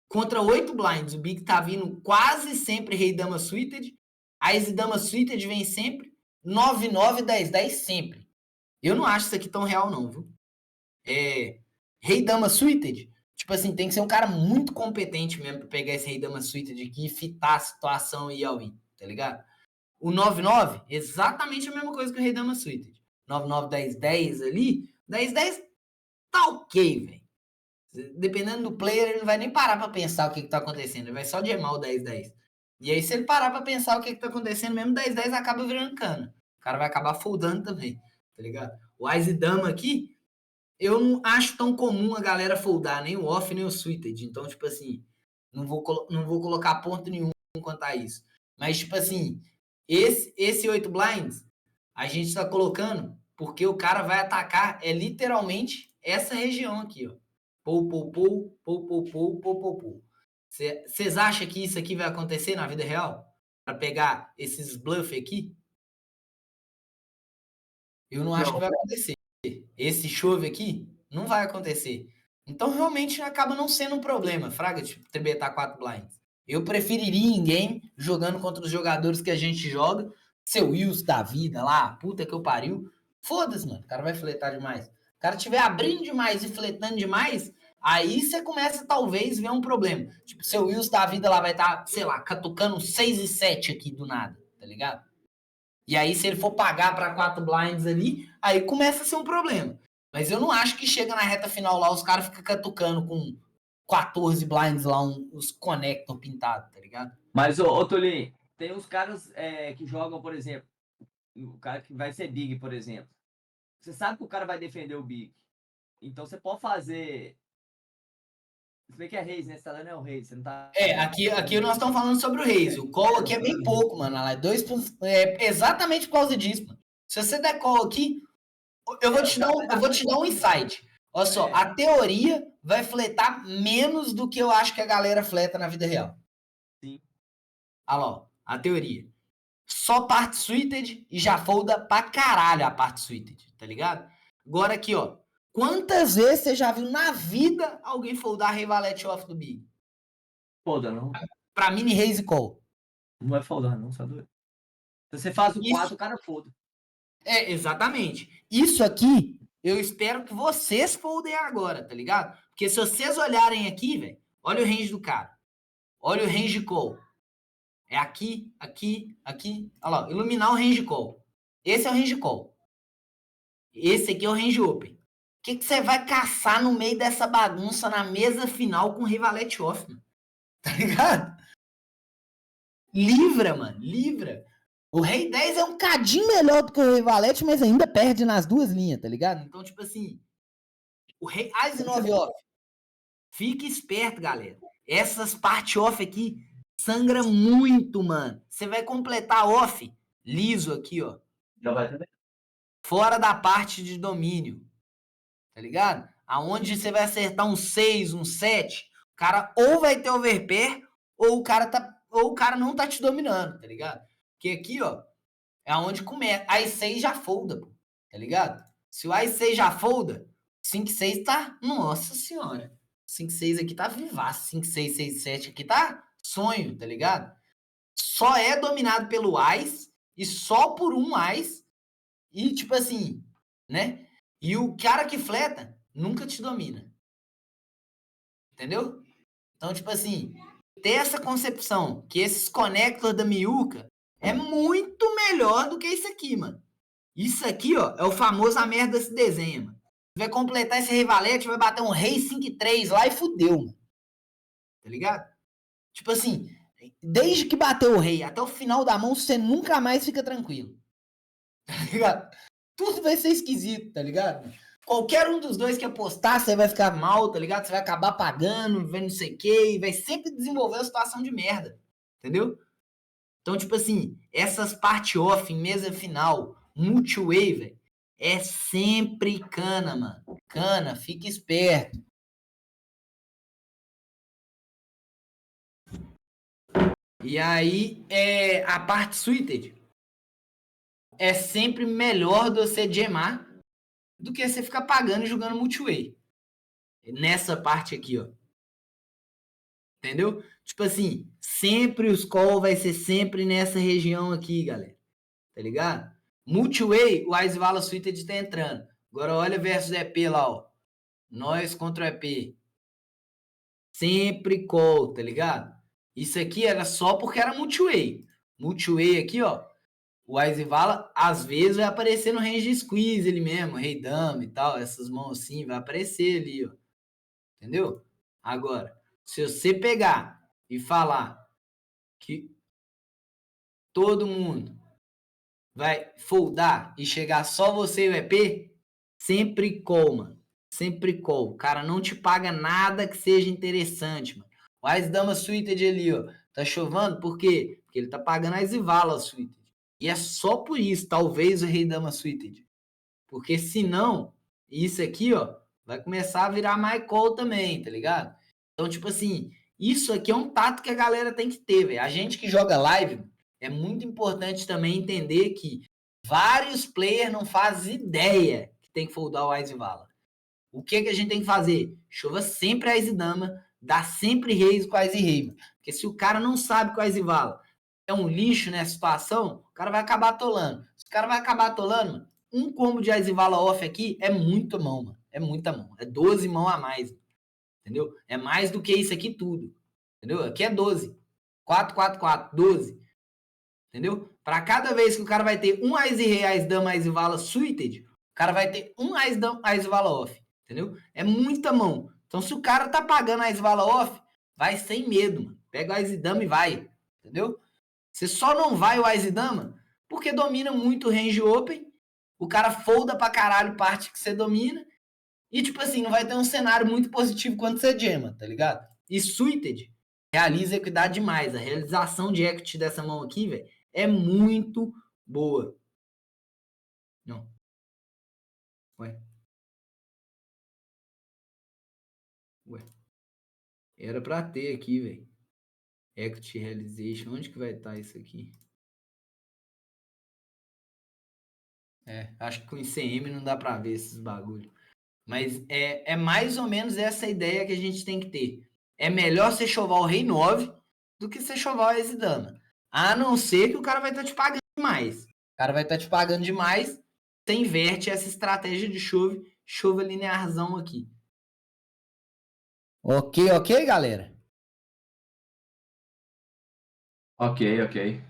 Contra 8 blinds, o Big tá vindo quase sempre Rei Dama Suited. As Dama Suited vem sempre. 9-9, 10-10 sempre. Eu não acho isso aqui tão real, não, viu? Rei Dama Suited, tipo assim, tem que ser um cara muito competente mesmo pra pegar esse Rei Dama Suited aqui e fitar a situação e ir ao win, tá ligado? O 9-9, exatamente a mesma coisa que o Rei Dama Suited. 9-9, 10-10 ali, 10-10 tá ok, velho. Dependendo do player, ele não vai nem parar pra pensar o que tá acontecendo, ele vai só gemar o 10-10. E aí, se ele parar pra pensar o que tá acontecendo, mesmo 10-10 acaba virando cana. O cara vai acabar foldando também, tá ligado? O Ais e Dama aqui, eu não acho tão comum a galera foldar nem o off nem o suited. Então, tipo assim, não vou colocar ponto nenhum quanto a isso. Mas, tipo assim, esse 8 blinds, a gente tá colocando porque o cara vai atacar, literalmente essa região aqui, ó. Pou, pou, pou, pou, pou, pou, pou, pou, pou. Vocês acham que isso aqui vai acontecer na vida real? Para pegar esses bluff aqui? Eu não acho que vai acontecer. Esse chove aqui não vai acontecer. Então, realmente, acaba não sendo um problema, fraga, de tribetar 4 blinds. Eu preferiria em game, jogando contra os jogadores que a gente joga, seu Wilson da vida lá, puta que eu pariu. Foda-se, mano, o cara vai fletar demais. O cara estiver abrindo demais e fletando demais, aí você começa talvez ver um problema. Tipo, seu Wilson da vida lá vai estar, sei lá, catucando 6 e 7 aqui do nada, tá ligado? E aí, se ele for pagar para 4 blinds ali, aí começa a ser um problema. Mas eu não acho que chega na reta final lá, os caras ficam catucando com 14 blinds lá, os connector pintados, tá ligado? Mas, ô Tolinho, tem uns caras que jogam, por exemplo, o cara que vai ser big, por exemplo. Você sabe que o cara vai defender o big. Então você pode fazer. Se bem que é Reis, né? Você tá dando o Reis, você não tá. Aqui nós estamos falando sobre o Reis. O call aqui é bem pouco, mano. Ela é 2 exatamente por causa disso, mano. Se você der call aqui, eu vou te dar um insight. Olha só, a teoria vai fletar menos do que eu acho que a galera fleta na vida real. Sim. Olha lá, ó, a teoria. Só parte suited e já folda pra caralho a parte suited, tá ligado? Agora aqui, ó. Quantas vezes você já viu na vida alguém foldar Rei Valete off do Big? Folda, não. Pra mini raise call. Não vai foldar, não, só doido. Se você faz o 4, o cara folda. Exatamente. Isso aqui, eu espero que vocês foldem agora, tá ligado? Porque se vocês olharem aqui, velho, olha o range do cara. Olha o range call. É aqui, aqui, aqui. Olha lá, iluminar o range call. Esse é o range call. Esse aqui é o range open. O que você vai caçar no meio dessa bagunça na mesa final com o Rivalete off, mano? Tá ligado? Livra, mano. Livra. O Rei 10 é um cadinho melhor do que o Rei Valete, mas ainda perde nas duas linhas, tá ligado? Então, tipo assim, o Rei Ás 9 off. Fica esperto, galera. Essas partes off aqui sangra muito, mano. Você vai completar off liso aqui, ó. Já vai também. Fora da parte de domínio. Tá ligado? Aonde você vai acertar um 6, um 7, o cara ou vai ter overpair, ou o cara não tá te dominando, tá ligado? Porque aqui, ó, é aonde começa. As 6 já folda, pô, tá ligado? Se o As 6 já folda, 5, 6 tá, nossa senhora. 5, 6 aqui tá vivaço. 5, 6, 6, 7 aqui tá sonho, tá ligado? Só é dominado pelo As e só por um As. E, tipo assim, né? E o cara que fleta nunca te domina. Entendeu? Então, tipo assim, ter essa concepção que esses connectors da Miuca é muito melhor do que isso aqui, mano. Isso aqui, ó, é o famoso a merda se desenha, mano. Vai completar esse Rivalete, vai bater um Rei 5-3 lá e fudeu, mano. Tá ligado? Tipo assim, desde que bateu o Rei até o final da mão, você nunca mais fica tranquilo. Tá ligado? Tudo vai ser esquisito, tá ligado? Qualquer um dos dois que apostar, você vai ficar mal, tá ligado? Você vai acabar pagando, vai não sei o quê, e vai sempre desenvolver uma situação de merda, entendeu? Então, tipo assim, essas part off em mesa final, multi-way, velho, é sempre cana, mano. Cana, fica esperto. E aí, a parte suited é sempre melhor do você gemar do que você ficar pagando e jogando multi-way. Nessa parte aqui, ó. Entendeu? Tipo assim, sempre os call vai ser sempre nessa região aqui, galera. Tá ligado? Multi-way, o Ice Vala Suited tá entrando. Agora olha versus EP lá, ó. Nós contra o EP. Sempre call, tá ligado? Isso aqui era só porque era multi-way. Multi-way aqui, ó. O Ice Vala, às vezes, vai aparecer no range squeeze ele mesmo, rei dama e tal, essas mãos assim, vai aparecer ali, ó. Entendeu? Agora, se você pegar e falar que todo mundo vai foldar e chegar só você e o EP, sempre call, mano. Sempre call. O cara não te paga nada que seja interessante, mano. O Ice Dama Suited ali, ó. Tá chovendo, por quê? Porque ele tá pagando a Ice Vala Suited. E é só por isso, talvez, o Rei Dama Suited. Porque senão, isso aqui, ó, vai começar a virar my call também, tá ligado? Então, tipo assim, isso aqui é um tato que a galera tem que ter, velho. A gente que joga live, é muito importante também entender que vários players não fazem ideia que tem que foldar o Ice Vala. O que a gente tem que fazer? Chova sempre a Ice Dama, dá sempre raise com Ice Rei, mano. Porque se o cara não sabe que o Ice Vala é um lixo nessa situação, o cara vai acabar atolando. Se o cara vai acabar atolando, mano, um combo de Ice Vala off aqui é muita mão, mano. É muita mão. É 12 mãos a mais, entendeu? É mais do que isso aqui tudo, entendeu? Aqui é 12. 4, 4, 4, 12. Entendeu? Para cada vez que o cara vai ter um Ice Rei, Ice Dama, Ice Vala suited, o cara vai ter um Ice Dama, Ice Vala off. Entendeu? É muita mão. Então, se o cara tá pagando Ice Vala off, vai sem medo, mano. Pega o Ice Dama e vai. Entendeu? Você só não vai o Ice Dama porque domina muito o range open. O cara folda pra caralho parte que você domina. E, tipo assim, não vai ter um cenário muito positivo quando você gema, tá ligado? E suited realiza equidade demais. A realização de equity dessa mão aqui, velho, é muito boa. Não. Ué. Era pra ter aqui, velho. Equity Realization. Onde que vai estar isso aqui? Acho que com ICM não dá pra ver esses bagulho. Mas é mais ou menos essa ideia que a gente tem que ter. É melhor você chovar o Rei 9 do que você chovar o Ace Dama. A não ser que o cara vai estar te pagando demais. O cara vai estar te pagando demais, você inverte essa estratégia de chove linearzão aqui. Ok, galera? Ok.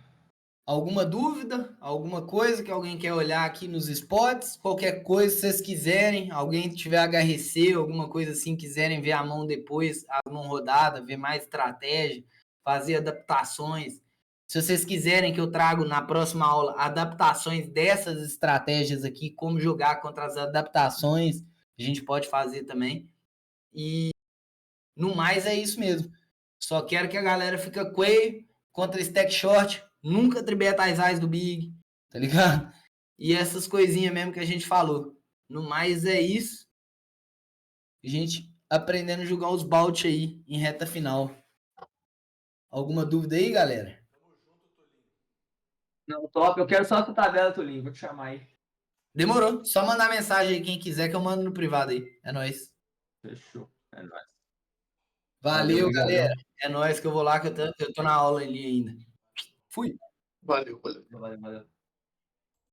Alguma dúvida? Alguma coisa que alguém quer olhar aqui nos spots? Qualquer coisa, se vocês quiserem, alguém tiver HRC, alguma coisa assim, quiserem ver a mão depois, a mão rodada, ver mais estratégia, fazer adaptações. Se vocês quiserem que eu trago na próxima aula adaptações dessas estratégias aqui, como jogar contra as adaptações, a gente pode fazer também. E no mais é isso mesmo. Só quero que a galera fique coelho contra stack short, nunca tribeta as eyes do Big, tá ligado? E essas coisinhas mesmo que a gente falou. No mais é isso. A gente aprendendo a jogar os balde aí em reta final. Alguma dúvida aí, galera? Não, top. Eu quero só essa tabela, Tulinho. Vou te chamar aí. Demorou. Só mandar mensagem aí quem quiser que eu mando no privado aí. É nóis. Fechou. É nóis. Valeu, Valeu, galera. É nóis que eu vou lá que eu tô na aula ali ainda. Fui. Valeu. Valeu.